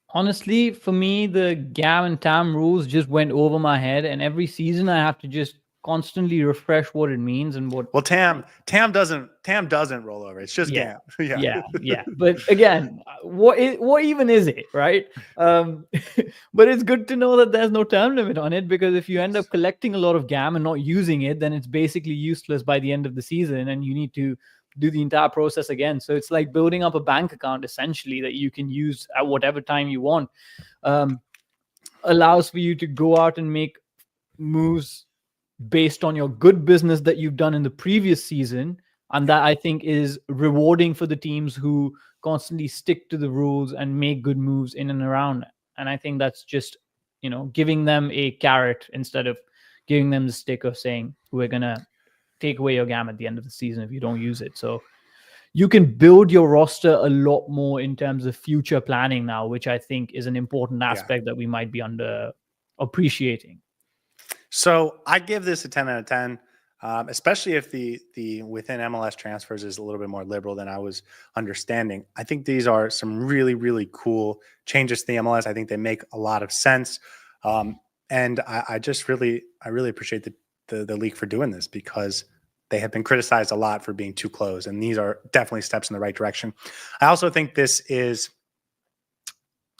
Honestly, for me, the GAM and TAM rules just went over my head, and every season I have to just constantly refresh what it means and what. Well, TAM doesn't roll over. It's just GAM. Yeah. But again, what even is it, right? But it's good to know that there's no term limit on it, because if you end up collecting a lot of GAM and not using it, then it's basically useless by the end of the season, and you need to do the entire process again. So it's like building up a bank account essentially that you can use at whatever time you want. Allows for you to go out and make moves based on your good business that you've done in the previous season. And that, I think, is rewarding for the teams who constantly stick to the rules and make good moves in and around. And I think that's just, giving them a carrot instead of giving them the stick of saying, we're going to take away your GAM at the end of the season if you don't use it. So you can build your roster a lot more in terms of future planning now, which I think is an important aspect that we might be under appreciating. So I give this a 10 out of 10, especially if the within MLS transfers is a little bit more liberal than I was understanding. I think these are some really, really cool changes to the MLS. I think they make a lot of sense. And I really appreciate the league for doing this, because they have been criticized a lot for being too close. And these are definitely steps in the right direction. I also think this is,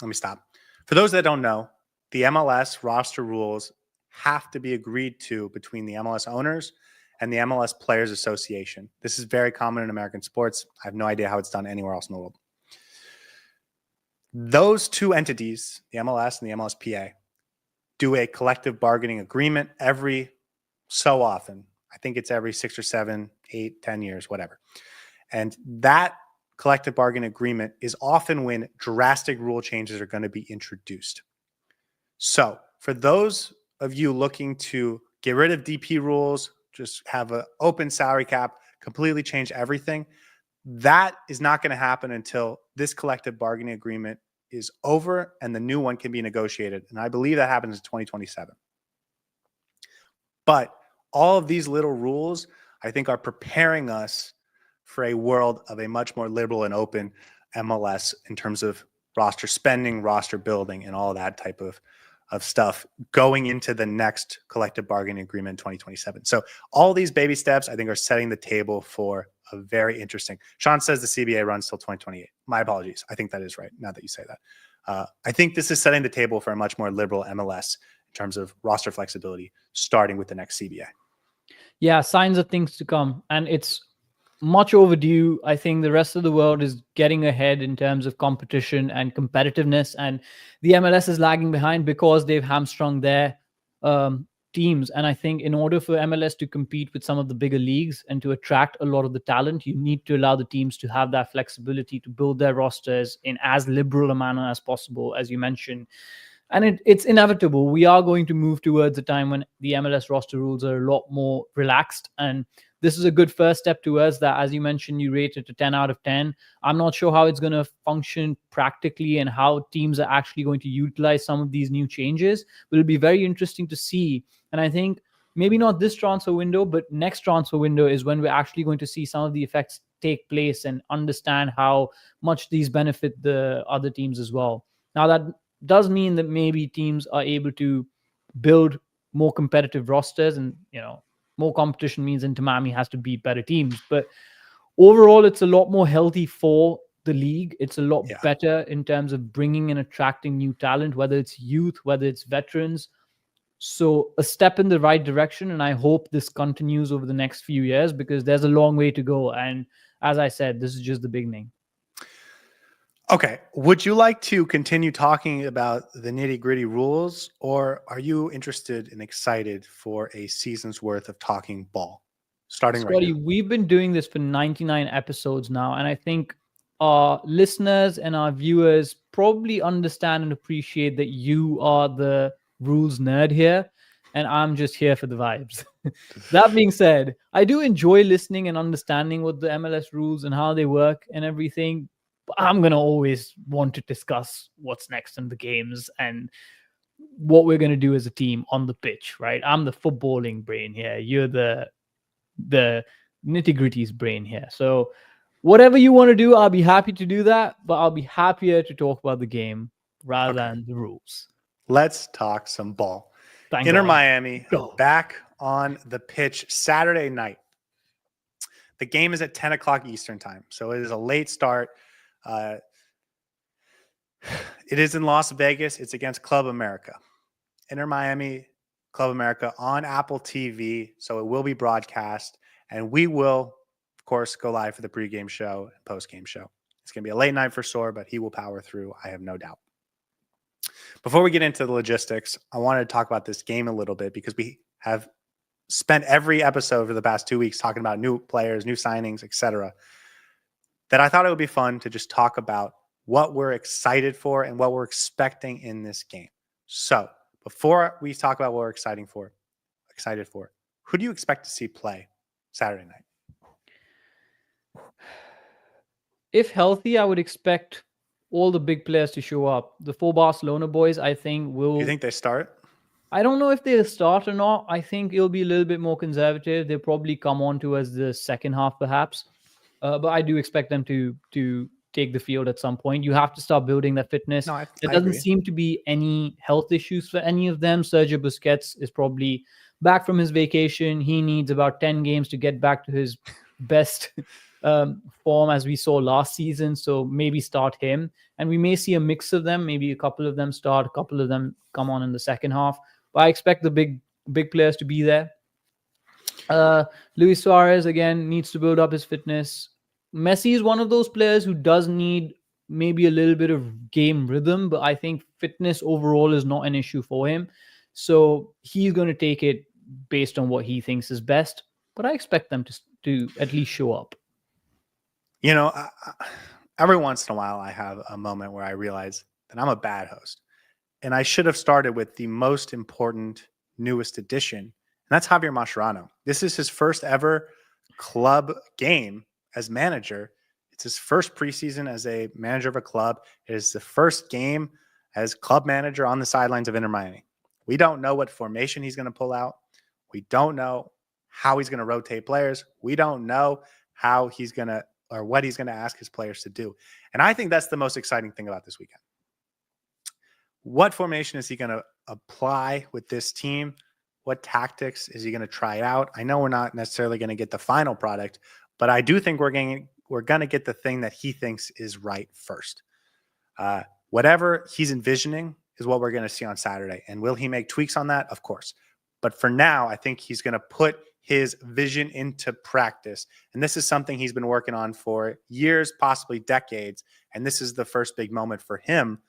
let me stop. For those that don't know, the MLS roster rules have to be agreed to between the MLS owners and the MLS Players Association. This is very common in American sports. I have no idea how it's done anywhere else in the world. Those two entities, the MLS and the MLSPA, do a collective bargaining agreement every so often. I think it's every 6 or 7, 8, 10 years, whatever. And that collective bargaining agreement is often when drastic rule changes are going to be introduced. So for those of you looking to get rid of DP rules, just have an open salary cap, completely change everything, that is not going to happen until this collective bargaining agreement is over and the new one can be negotiated. And I believe that happens in 2027. But all of these little rules, I think, are preparing us for a world of a much more liberal and open MLS in terms of roster spending, roster building, and all that type of stuff going into the next collective bargaining agreement in 2027. So all these baby steps, I think, are setting the table for a very interesting. Sean says the CBA runs till 2028. My apologies. I think that is right, now that you say that. I think this is setting the table for a much more liberal MLS in terms of roster flexibility, starting with the next CBA. Yeah, signs of things to come. And it's much overdue. I think the rest of the world is getting ahead in terms of competition and competitiveness. And the MLS is lagging behind because they've hamstrung their teams. And I think in order for MLS to compete with some of the bigger leagues and to attract a lot of the talent, you need to allow the teams to have that flexibility to build their rosters in as liberal a manner as possible, as you mentioned. And it's inevitable. We are going to move towards a time when the MLS roster rules are a lot more relaxed. And this is a good first step towards that. As you mentioned, you rate it a 10 out of 10. I'm not sure how it's going to function practically and how teams are actually going to utilize some of these new changes. But it'll be very interesting to see. And I think maybe not this transfer window, but next transfer window is when we're actually going to see some of the effects take place and understand how much these benefit the other teams as well. Now, that does mean that maybe teams are able to build more competitive rosters, and more competition means Inter Miami has to beat better teams. But overall, it's a lot more healthy for the league. It's a lot better in terms of bringing and attracting new talent, whether it's youth, whether it's veterans. So a step in the right direction, and I hope this continues over the next few years because there's a long way to go. And as I said, this is just the beginning. Okay. Would you like to continue talking about the nitty-gritty rules, or are you interested and excited for a season's worth of talking ball? Starting Scotty, right now. We've been doing this for 99 episodes now, and I think our listeners and our viewers probably understand and appreciate that you are the rules nerd here, and I'm just here for the vibes. That being said, I do enjoy listening and understanding what the MLS rules and how they work and everything. I'm going to always want to discuss what's next in the games and what we're going to do as a team on the pitch, right? I'm the footballing brain here. You're the nitty-gritties brain here. So whatever you want to do, I'll be happy to do that, but I'll be happier to talk about the game rather than the rules. Let's talk some ball. Thank Inter God. Miami back on the pitch Saturday night. The game is at 10 o'clock Eastern time, so it is a late start. It is in Las Vegas. It's against Club America. Inter Miami, Club America on Apple TV, so it will be broadcast, and we will, of course, go live for the pregame show and postgame show. It's going to be a late night for Saur, but he will power through, I have no doubt. Before we get into the logistics, I wanted to talk about this game a little bit because we have spent every episode for the past 2 weeks talking about new players, new signings, etc. That I thought it would be fun to just talk about what we're excited for and what we're expecting in this game. So before we talk about what we're excited for, who do you expect to see play Saturday night? If healthy, I would expect all the big players to show up. The 4 Barcelona boys, I think, will... Do you think they start? I don't know if they'll start or not. I think it'll be a little bit more conservative. They'll probably come on towards the second half, perhaps. But I do expect them to take the field at some point. You have to start building that fitness. No, there doesn't seem to be any health issues for any of them. Sergio Busquets is probably back from his vacation. He needs about 10 games to get back to his best form as we saw last season. So maybe start him. And we may see a mix of them. Maybe a couple of them start, a couple of them come on in the second half. But I expect the big players to be there. Luis Suarez, again, needs to build up his fitness. Messi is one of those players who does need maybe a little bit of game rhythm, but I think fitness overall is not an issue for him. So he's going to take it based on what he thinks is best. But I expect them to at least show up. You know, every once in a while, I have a moment where I realize that I'm a bad host. And I should have started with the most important, newest addition. And that's Javier Mascherano. This is his first ever club game as manager. It's his first preseason as a manager of a club. It is the first game as club manager on the sidelines of Inter Miami. We don't know what formation he's going to pull out. We don't know how he's going to rotate players. We don't know how he's going to, or what he's going to ask his players to do. And I think that's the most exciting thing about this weekend. What formation is he going to apply with this team? What tactics is he going to try out? I know we're not necessarily going to get the final product, but I do think we're going to get the thing that he thinks is right first. Whatever he's envisioning is what we're going to see on Saturday. And will he make tweaks on that? Of course. But for now, I think he's going to put his vision into practice. And this is something he's been working on for years, possibly decades. And this is the first big moment for him.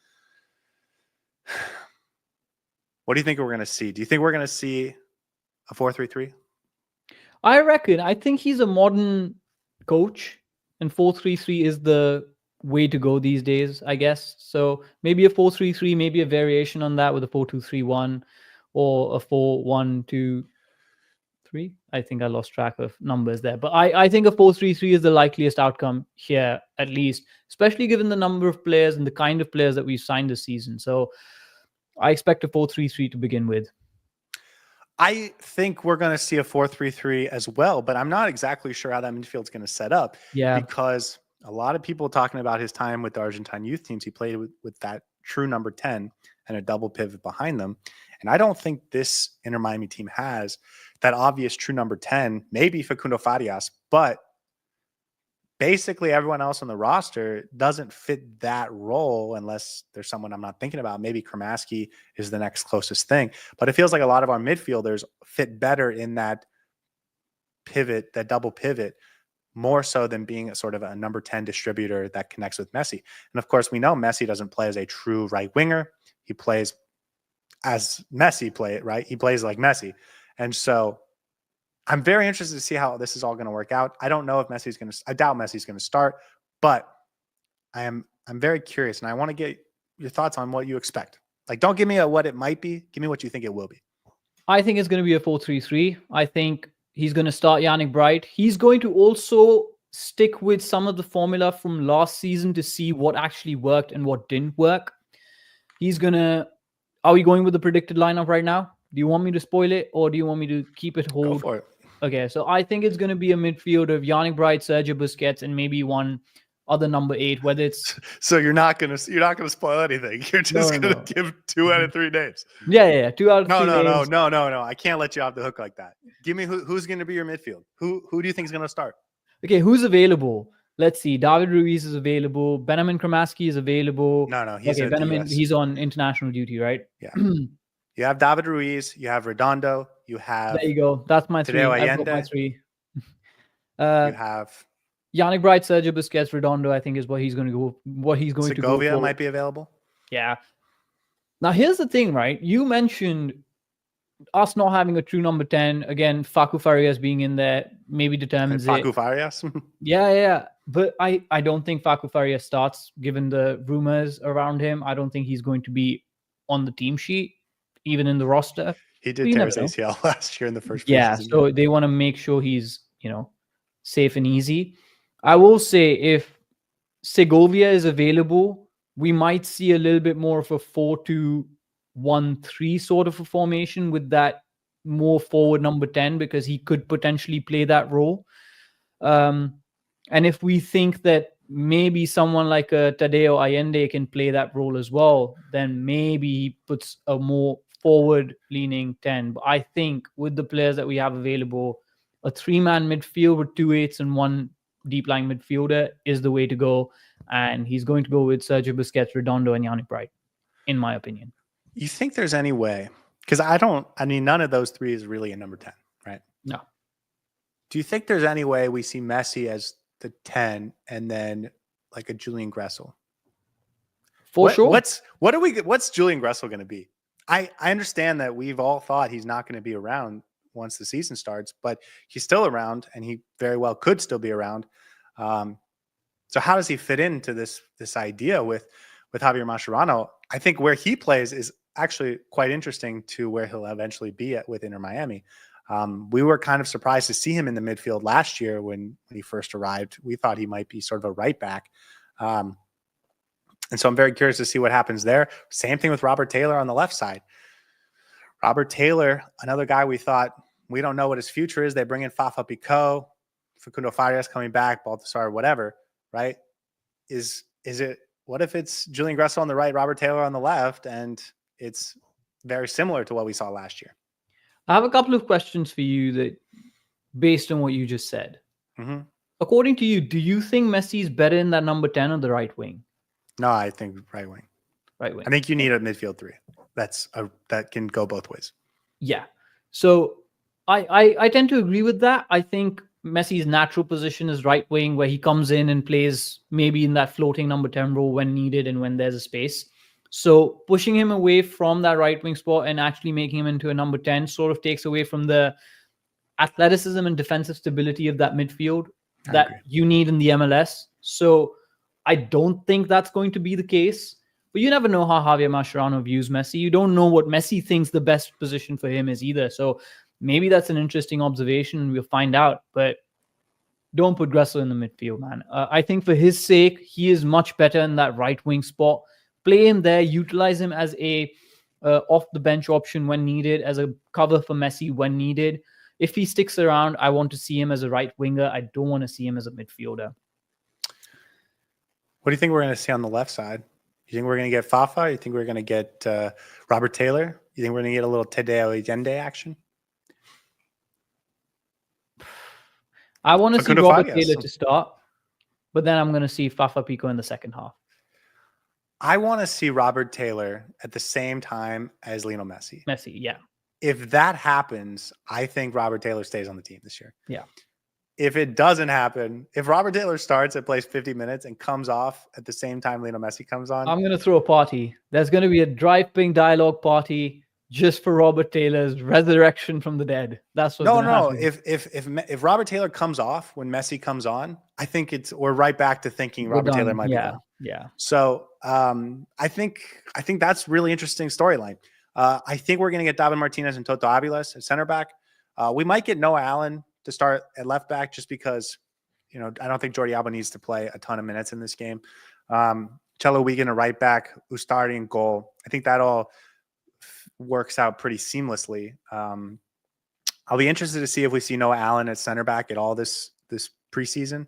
What do you think we're going to see? Do you think we're going to see a 4-3-3? I think he's a modern coach, and 4-3-3 is the way to go these days, I guess. So maybe a 4-3-3, maybe a variation on that with a 4-2-3-1 or a 4-1-2-3. I think I lost track of numbers there. But I think a 4-3-3 is the likeliest outcome here, at least, especially given the number of players and the kind of players that we've signed this season. So I expect a 4-3-3 to begin with. I think we're going to see a 4-3-3 as well, but I'm not exactly sure how that midfield's going to set up. Yeah. Because a lot of people talking about his time with the Argentine youth teams, he played with that true number 10 and a double pivot behind them. And I don't think this Inter Miami team has that obvious true number 10, maybe Facundo Farias, but basically everyone else on the roster doesn't fit that role unless there's someone I'm not thinking about. Maybe Kramaski is the next closest thing. But it feels like a lot of our midfielders fit better in that pivot, that double pivot, more so than being a sort of a number 10 distributor that connects with Messi. And of course, we know Messi doesn't play as a true right winger. He plays as Messi play, right? He plays like Messi. And so I'm very interested to see how this is all going to work out. I don't know if Messi's going to, I doubt Messi's going to start, but I'm very curious, and I want to get your thoughts on what you expect. Like, don't give me a what it might be. Give me what you think it will be. I think it's going to be a 4-3-3. I think he's going to start Yannick Bright. He's going to also stick with some of the formula from last season to see what actually worked and what didn't work. He's going to, are we going with the predicted lineup right now? Do you want me to spoil it, or do you want me to keep it hold? Go for it. Okay, so I think it's going to be a midfield of Yannick Bright, Sergio Busquets, and maybe one other number 8. Whether it's so you're not gonna spoil anything. You're just gonna give 2 out of 3 names. Yeah. 2 out of 3 names. No. I can't let you off the hook like that. Give me who's going to be your midfield. Who do you think is going to start? Okay, who's available? Let's see. David Ruiz is available. Benjamin Kramaski is available. No, he's he's on international duty, right? Yeah. You have David Ruiz. You have Redondo. You have. There you go. That's my 3. I've got my 3. You have Yannick Bright, Sergio Busquets, Redondo. I think is what he's going to go. What he's going to go for. Segovia might be available. Yeah. Now here's the thing, right? You mentioned us not having a true number 10. Again, Facu Farias being in there maybe determines it. Facu Farias. Yeah. But I don't think Facu Farias starts, given the rumors around him. I don't think he's going to be on the team sheet, even in the roster. He did tear his ACL last year in the first. Yeah, so they want to make sure he's, safe and easy. I will say if Segovia is available, we might see a little bit more of a 4-2-1-3 sort of a formation with that more forward number 10, because he could potentially play that role. And if we think that maybe someone like a Tadeo Allende can play that role as well, then maybe he puts a more forward-leaning 10. But I think with the players that we have available, a 3-man midfield with 2 8s and 1 deep-lying midfielder is the way to go. And he's going to go with Sergio Busquets, Redondo, and Yannick Bright, in my opinion. You think there's any way Because none of those three is really a number 10, right? No. Do you think there's any way we see Messi as the 10 and then like a Julian Gressel? Sure. What's Julian Gressel going to be? I understand that we've all thought he's not going to be around once the season starts, but he's still around and he very well could still be around. So how does he fit into this idea with Javier Mascherano? I think where he plays is actually quite interesting to where he'll eventually be with Inter Miami. We were kind of surprised to see him in the midfield last year when he first arrived. We thought he might be sort of a right back. And so I'm very curious to see what happens there. Same thing with Robert Taylor on the left side. Robert Taylor, another guy we thought, we don't know what his future is. They bring in Fafa Picault, Facundo Farias coming back, Baltasar, whatever, right? What if it's Julian Gressel on the right, Robert Taylor on the left, and it's very similar to what we saw last year? I have a couple of questions for you that, based on what you just said. Mm-hmm. According to you, do you think Messi is better in that number 10 or the right wing? No, I think right wing. Right wing. I think you need a midfield three. That can go both ways. Yeah. So I tend to agree with that. I think Messi's natural position is right wing, where he comes in and plays maybe in that floating number 10 role when needed and when there's a space. So pushing him away from that right wing spot and actually making him into a number 10 sort of takes away from the athleticism and defensive stability of that midfield that you need in the MLS. So I don't think that's going to be the case. But you never know how Javier Mascherano views Messi. You don't know what Messi thinks the best position for him is either. So maybe that's an interesting observation and we'll find out. But don't put Gressel in the midfield, man. I think for his sake, he is much better in that right wing spot. Play him there, utilize him as a off-the-bench option when needed, as a cover for Messi when needed. If he sticks around, I want to see him as a right winger. I don't want to see him as a midfielder. What do you think we're going to see on the left side? You think we're going to get Fafa? You think we're going to get Robert Taylor? You think we're going to get a little Tadeo Allende action? I want to see Robert Taylor to start, but then I'm going to see Fafa Picault in the second half. I want to see Robert Taylor at the same time as Lionel Messi. Messi, yeah. If that happens, I think Robert Taylor stays on the team this year. Yeah. If it doesn't happen, if Robert Taylor starts and plays 50 minutes and comes off at the same time Lionel Messi comes on, I'm going to throw a party. There's going to be a drive-ping dialogue party just for Robert Taylor's resurrection from the dead. That's what's going to happen. If Robert Taylor comes off when Messi comes on, I think we're right back to thinking Robert Taylor might be done. Yeah. So I think that's really interesting storyline. I think we're going to get David Martinez and Toto Aviles at center back. We might get Noah Allen to start at left back just because, I don't think Jordi Alba needs to play a ton of minutes in this game. Cello Wigan a right back, Ustari in goal. I think that all works out pretty seamlessly. I'll be interested to see if we see Noah Allen at center back at all this preseason.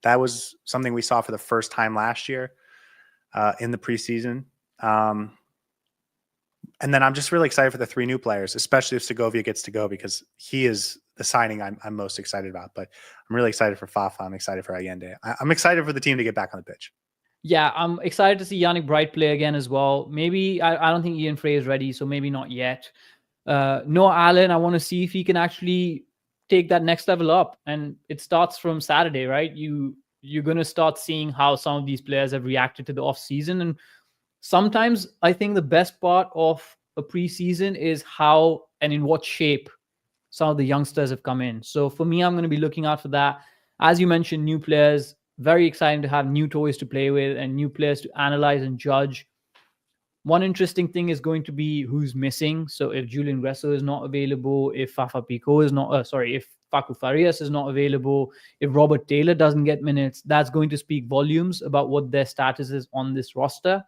That was something we saw for the first time last year in the preseason. And then I'm just really excited for the three new players, especially if Segovia gets to go, because he is the signing I'm most excited about. But I'm really excited for Fafa. I'm excited for Allende. I'm excited for the team to get back on the pitch. Yeah, I'm excited to see Yannick Bright play again as well. Maybe, I don't think Ian Frey is ready, so maybe not yet. Noah Allen, I want to see if he can actually take that next level up. And it starts from Saturday, right? You're going to start seeing how some of these players have reacted to the off-season. And sometimes I think the best part of a preseason is how and in what shape some of the youngsters have come in. So for me, I'm going to be looking out for that. As you mentioned, new players, very exciting to have new toys to play with and new players to analyze and judge. One interesting thing is going to be who's missing. So if Julian Gress is not available, if Fafa Picault is not, if Facu Farias is not available, if Robert Taylor doesn't get minutes, that's going to speak volumes about what their status is on this roster.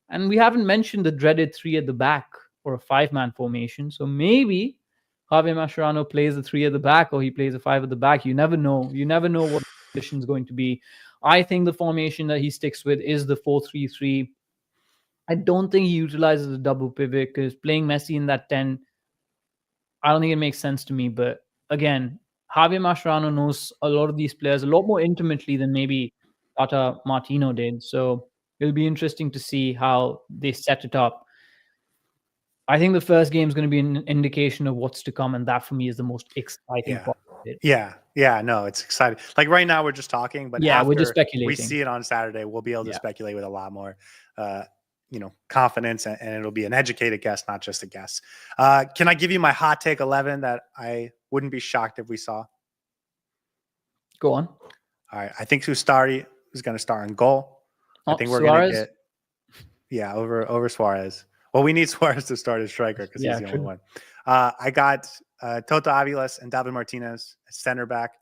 And we haven't mentioned the dreaded 3 at the back or a 5-man formation. So maybe Javier Mascherano plays the 3 at the back or he plays a 5 at the back. You never know. You never know what the position is going to be. I think the formation that he sticks with is the 4-3-3. I don't think he utilizes a double pivot because playing Messi in that 10, I don't think it makes sense to me. But again, Javier Mascherano knows a lot of these players a lot more intimately than maybe Tata Martino did. So it'll be interesting to see how they set it up. I think the first game is going to be an indication of what's to come, and that for me is the most exciting Yeah. part of it. Yeah. No, it's exciting. Like right now, we're just talking, but Yeah, we're just after we speculating. see it on Saturday, we'll be able to Yeah. speculate with a lot more, confidence, and it'll be an educated guess, not just a guess. Can I give you my hot take 11 that I wouldn't be shocked if we saw? Go on. All right. I think Ustari is going to start in goal. I think we're going to get, over Suarez. Well, we need Suarez to start as striker because he's the only one. I got Toto Aviles and David Martinez at center back.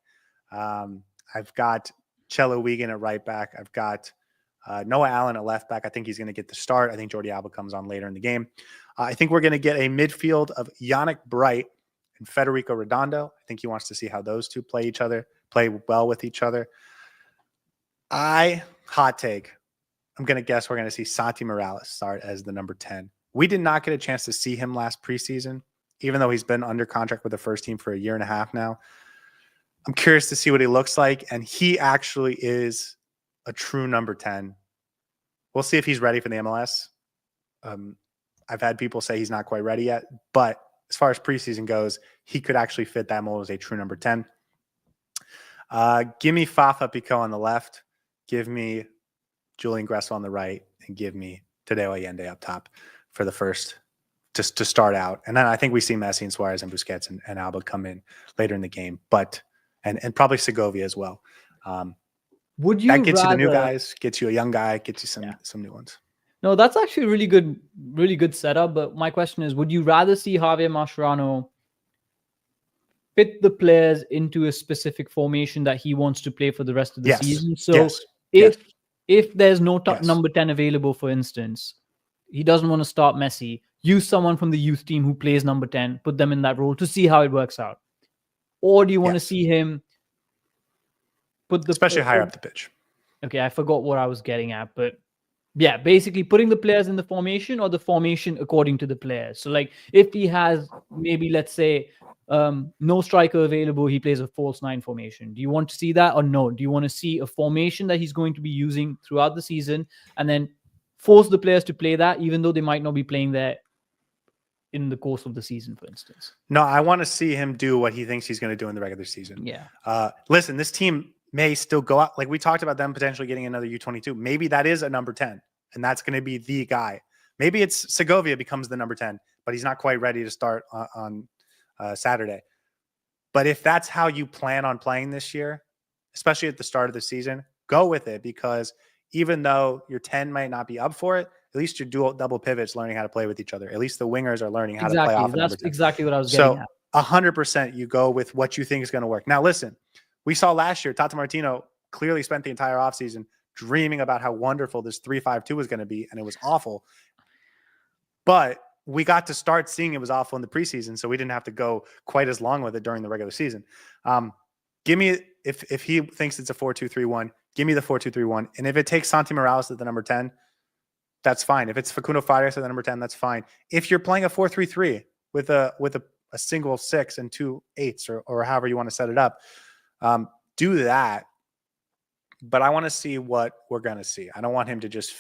I've got Chelo Wigan at right back. I've got Noah Allen at left back. I think he's going to get the start. I think Jordi Alba comes on later in the game. I think we're going to get a midfield of Yannick Bright and Federico Redondo. I think he wants to see how those two play well with each other. Hot take. I'm going to guess we're going to see Santi Morales start as the number 10. We did not get a chance to see him last preseason, even though he's been under contract with the first team for a year and a half now. I'm curious to see what he looks like, and he actually is a true number 10. We'll see if he's ready for the MLS. I've had people say he's not quite ready yet, but as far as preseason goes, he could actually fit that mold as a true number 10. Give me Fafa Pico on the left. Give me Julian Gress on the right, and give me Tadeo Allende up top for the first, just to start out. And then I think we see Messi and Suarez and Busquets and Alba come in later in the game, but and probably Segovia as well. Would you that gets you the new guys, gets you a young guy, gets you some new ones. No, that's actually a really good setup. But my question is, would you rather see Javier Mascherano fit the players into a specific formation that he wants to play for the rest of the season? So if there's no number 10 available, for instance, he doesn't want to start Messi, use someone from the youth team who plays number 10, put them in that role to see how it works out. Or do you want to see him put especially higher up the pitch? Okay, I forgot what I was getting at, but yeah, basically putting the players in the formation or the formation according to the players. So like if he has maybe, let's say, no striker available, he plays a false 9 formation. Do you want to see that or no? Do you want to see a formation that he's going to be using throughout the season and then force the players to play that, even though they might not be playing there in the course of the season, for instance? No, I want to see him do what he thinks he's going to do in the regular season. Yeah. Listen, this team may still go out. Like we talked about them potentially getting another U22. Maybe that is a number 10, and that's going to be the guy. Maybe it's Segovia becomes the number 10, but he's not quite ready to start on Saturday. But if that's how you plan on playing this year, especially at the start of the season, go with it, because even though your 10 might not be up for it, at least your double pivots learning how to play with each other. At least the wingers are learning how to play off. That's exactly what I was getting at. 100% you go with what you think is going to work. Now, listen, we saw last year, Tata Martino clearly spent the entire offseason dreaming about how wonderful this 3-5-2 was going to be, and it was awful. But we got to start seeing it was awful in the preseason, so we didn't have to go quite as long with it during the regular season. Give me, if he thinks it's a 4-2-3-1, give me the 4-2-3-1. And if it takes Santi Morales at the number 10, that's fine. If it's Facundo Farias at the number 10, that's fine. If you're playing a 4-3-3 with a single 6 and 2 8s, or however you want to set it up, do that. But I want to see what we're going to see. I don't want him to just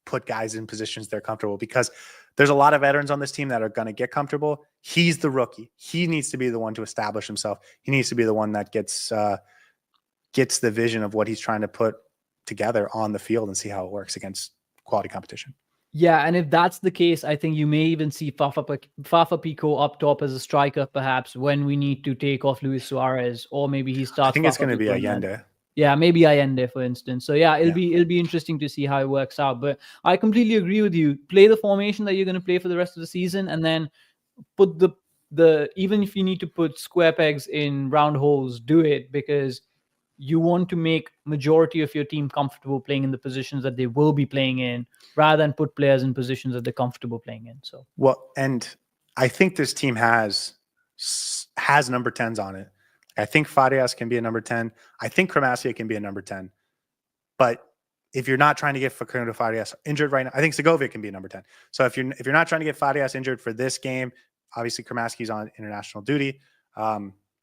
put guys in positions they're comfortable, because there's a lot of veterans on this team that are going to get comfortable. He's the rookie. He needs to be the one to establish himself. He needs to be the one that gets the vision of what he's trying to put together on the field and see how it works against quality competition. Yeah, and if that's the case, I think you may even see Fafa Pico up top as a striker, perhaps, when we need to take off Luis Suarez, or maybe he starts. I think it's going to be Allende. Yeah, maybe Allende, for instance. So yeah, it'll be interesting to see how it works out. But I completely agree with you. Play the formation that you're going to play for the rest of the season, and then put the even if you need to put square pegs in round holes, do it, because you want to make majority of your team comfortable playing in the positions that they will be playing in, rather than put players in positions that they're comfortable playing in. So and I think this team has number 10s on it. I think Farias can be a number 10. I think Cremacia can be a number 10. But if you're not trying to get Facundo Farias injured right now, I think Segovia can be a number 10. So if you're not trying to get Farias injured for this game, obviously Cremaski's on international duty.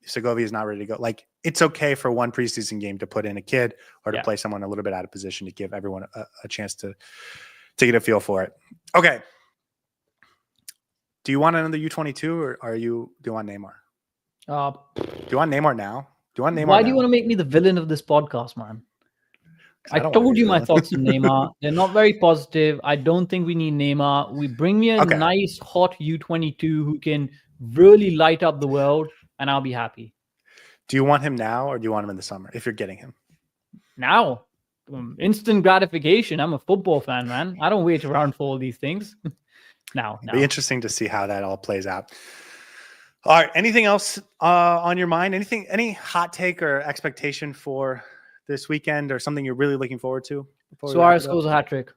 Segovia is not ready to go. Like, it's okay for one preseason game to put in a kid, or to play someone a little bit out of position, to give everyone a chance to get a feel for it. Okay. Do you want another U22 or do you want Neymar? Do you want Neymar now? Do you want Neymar Why now? do you want to make me the villain of this podcast, man? I don't wanna told be you the my villain. thoughts on Neymar. They're not very positive. I don't think we need Neymar. We bring me a Okay. nice hot U22 who can really light up the world, and I'll be happy. Do you want him now or do you want him in the summer if you're getting him? Now, instant gratification. I'm a football fan, man. I don't wait around for all these things. Now. It'll be interesting to see how that all plays out. All right. Anything else on your mind? Any hot take or expectation for this weekend or something you're really looking forward to? Suarez scores a hat trick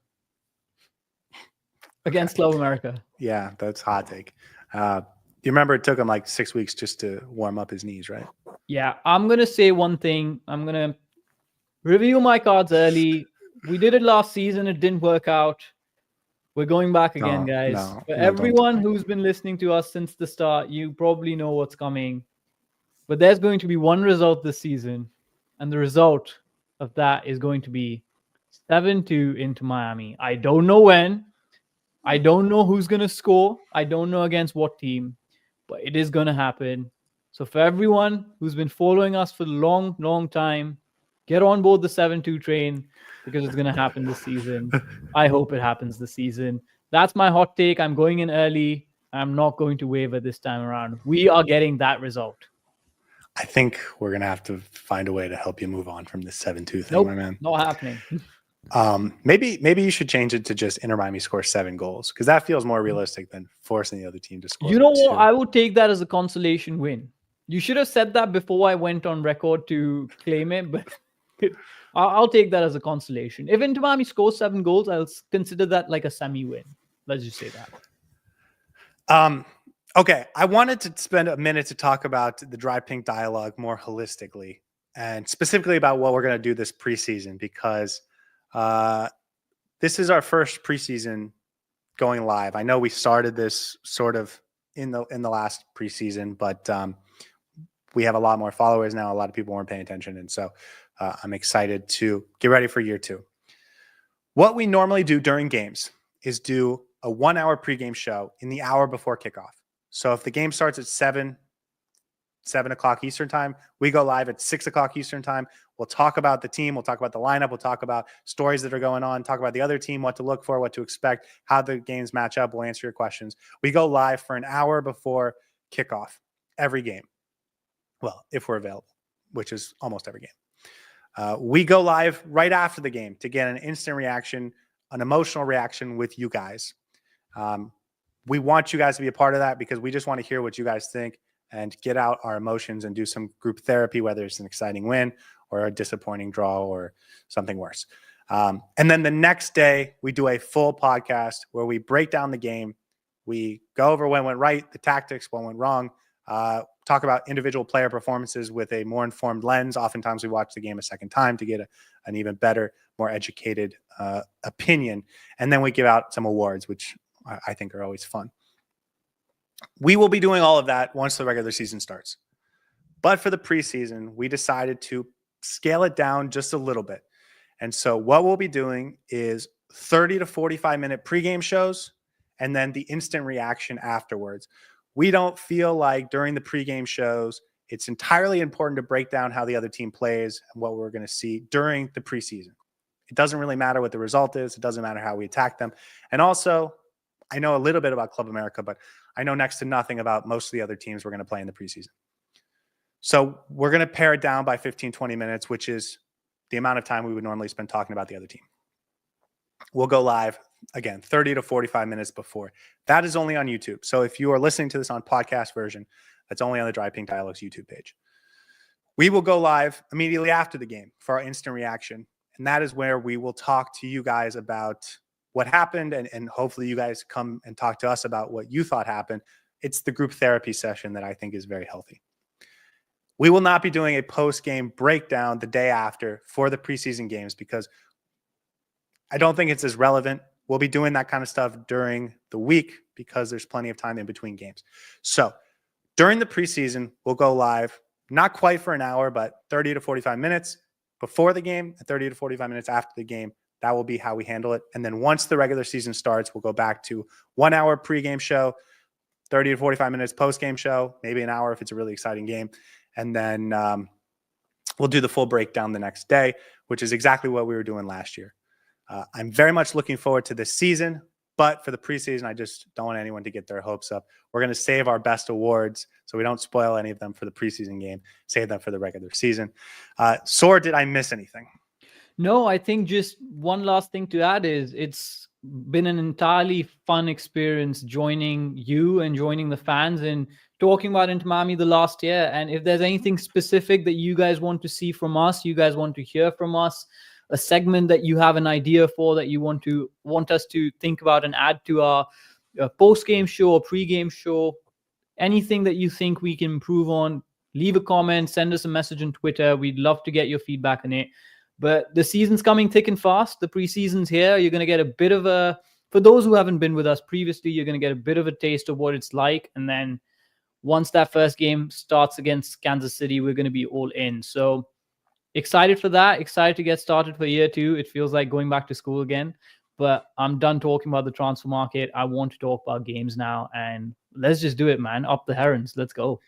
against Club America. Yeah, that's hot take. You remember it took him like 6 weeks just to warm up his knees, right? Yeah, I'm going to say one thing. I'm going to review my cards early. We did it last season. It didn't work out. We're going back again, guys. For everyone who's been listening to us since the start, you probably know what's coming. But there's going to be one result this season. And the result of that is going to be 7-2 into Miami. I don't know when. I don't know who's going to score. I don't know against what team. But it is going to happen. So for everyone who's been following us for a long, long time, get on board the 7-2 train because it's going to happen this season. I hope it happens this season. That's my hot take. I'm going in early. I'm not going to waver this time around. We are getting that result. I think we're going to have to find a way to help you move on from this 7-2 thing, my man. Not happening. Maybe you should change it to just Inter Miami score 7 goals because that feels more realistic than forcing the other team to score. You know what? I would take that as a consolation win. You should have said that before I went on record to claim it, but I'll take that as a consolation. If Inter Miami scores 7 goals, I'll consider that like a semi-win. Let's just say that. Okay, I wanted to spend a minute to talk about the Dry Pink dialogue more holistically and specifically about what we're going to do this preseason because this is our first preseason going live. I know we started this sort of in the last preseason, but we have a lot more followers now. A lot of people weren't paying attention, and so I'm excited to get ready for year 2. What we normally do during games is do a 1-hour pregame show in the hour before kickoff. So if the game starts at 7 o'clock Eastern time, we go live at 6 o'clock Eastern time. We'll talk about the team. We'll talk about the lineup. We'll talk about stories that are going on, talk about the other team, what to look for, what to expect, how the games match up. We'll answer your questions. We go live for an hour before kickoff every game. Well, if we're available, which is almost every game. We go live right after the game to get an instant reaction, an emotional reaction with you guys. We want you guys to be a part of that because we just want to hear what you guys think and get out our emotions and do some group therapy, whether it's an exciting win or a disappointing draw or something worse. And then the next day, we do a full podcast where we break down the game. We go over what went right, the tactics, what went wrong, talk about individual player performances with a more informed lens. Oftentimes we watch the game a second time to get an even better, more educated opinion. And then we give out some awards, which I think are always fun. We will be doing all of that once the regular season starts. But for the preseason, we decided to scale it down just a little bit. And so what we'll be doing is 30 to 45-minute pregame shows and then the instant reaction afterwards. We don't feel like during the pregame shows, it's entirely important to break down how the other team plays and what we're going to see during the preseason. It doesn't really matter what the result is. It doesn't matter how we attack them. And also, I know a little bit about Club America, but I know next to nothing about most of the other teams we're going to play in the preseason. So we're going to pare it down by 15, 20 minutes, which is the amount of time we would normally spend talking about the other team. We'll go live, again, 30 to 45 minutes before. That is only on YouTube. So if you are listening to this on podcast version, that's only on the Dry Pink Dialogues YouTube page. We will go live immediately after the game for our instant reaction. And that is where we will talk to you guys about what happened, and hopefully you guys come and talk to us about what you thought happened. It's the group therapy session that I think is very healthy. We will not be doing a post-game breakdown the day after for the preseason games because I don't think it's as relevant. We'll be doing that kind of stuff during the week because there's plenty of time in between games. So during the preseason, we'll go live, not quite for an hour, but 30 to 45 minutes before the game and 30 to 45 minutes after the game. That will be how we handle it. And then once the regular season starts, we'll go back to 1 hour pregame show, 30 to 45 minutes post-game show, maybe an hour if it's a really exciting game. And then we'll do the full breakdown the next day, which is exactly what we were doing last year. I'm very much looking forward to this season, but for the preseason, I just don't want anyone to get their hopes up. We're going to save our best awards so we don't spoil any of them for the preseason game, save them for the regular season. Saur, did I miss anything? No, I think just one last thing to add is it's been an entirely fun experience joining you and joining the fans and talking about Inter Miami the last year. And if there's anything specific that you guys want to see from us, you guys want to hear from us, a segment that you have an idea for that you want us to think about and add to our post-game show or pre-game show, anything that you think we can improve on, leave a comment, send us a message on Twitter. We'd love to get your feedback on it. But the season's coming thick and fast. The preseason's here. You're going to get a bit of for those who haven't been with us previously, you're going to get a bit of a taste of what it's like. And then once that first game starts against Kansas City, we're going to be all in. So excited for that. Excited to get started for year 2. It feels like going back to school again. But I'm done talking about the transfer market. I want to talk about games now. And let's just do it, man. Up the Herons. Let's go.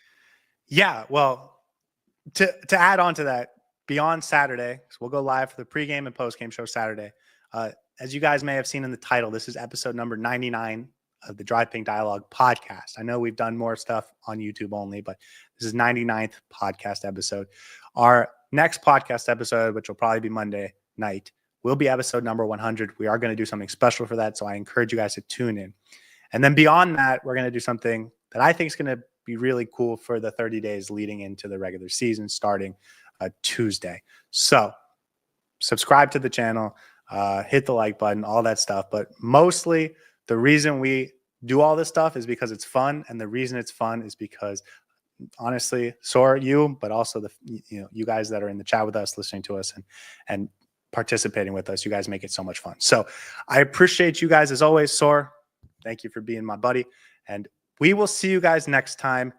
Yeah, well, to add on to that, beyond Saturday, so we'll go live for the pregame and postgame show Saturday. As you guys may have seen in the title, this is episode number 99 of the Drive Pink Dialogue podcast. I know we've done more stuff on YouTube only, but this is 99th podcast episode. Our next podcast episode, which will probably be Monday night, will be episode number 100. We are going to do something special for that, so I encourage you guys to tune in. And then beyond that, we're going to do something that I think is going to be really cool for the 30 days leading into the regular season starting Tuesday. So subscribe to the channel, hit the like button, all that stuff. But mostly the reason we do all this stuff is because it's fun. And the reason it's fun is because honestly, Saur, you, but also you guys that are in the chat with us, listening to us and participating with us, you guys make it so much fun. So I appreciate you guys as always. Saur, thank you for being my buddy. And we will see you guys next time,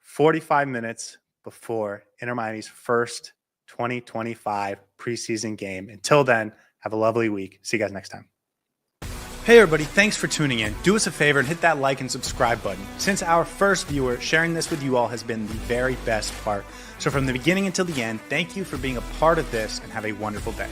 45 minutes before Inter Miami's first 2025 preseason game. Until then, have a lovely week. See you guys next time. Hey everybody, thanks for tuning in. Do us a favor and hit that like and subscribe button. Since our first viewer, sharing this with you all has been the very best part. So from the beginning until the end, thank you for being a part of this and have a wonderful day.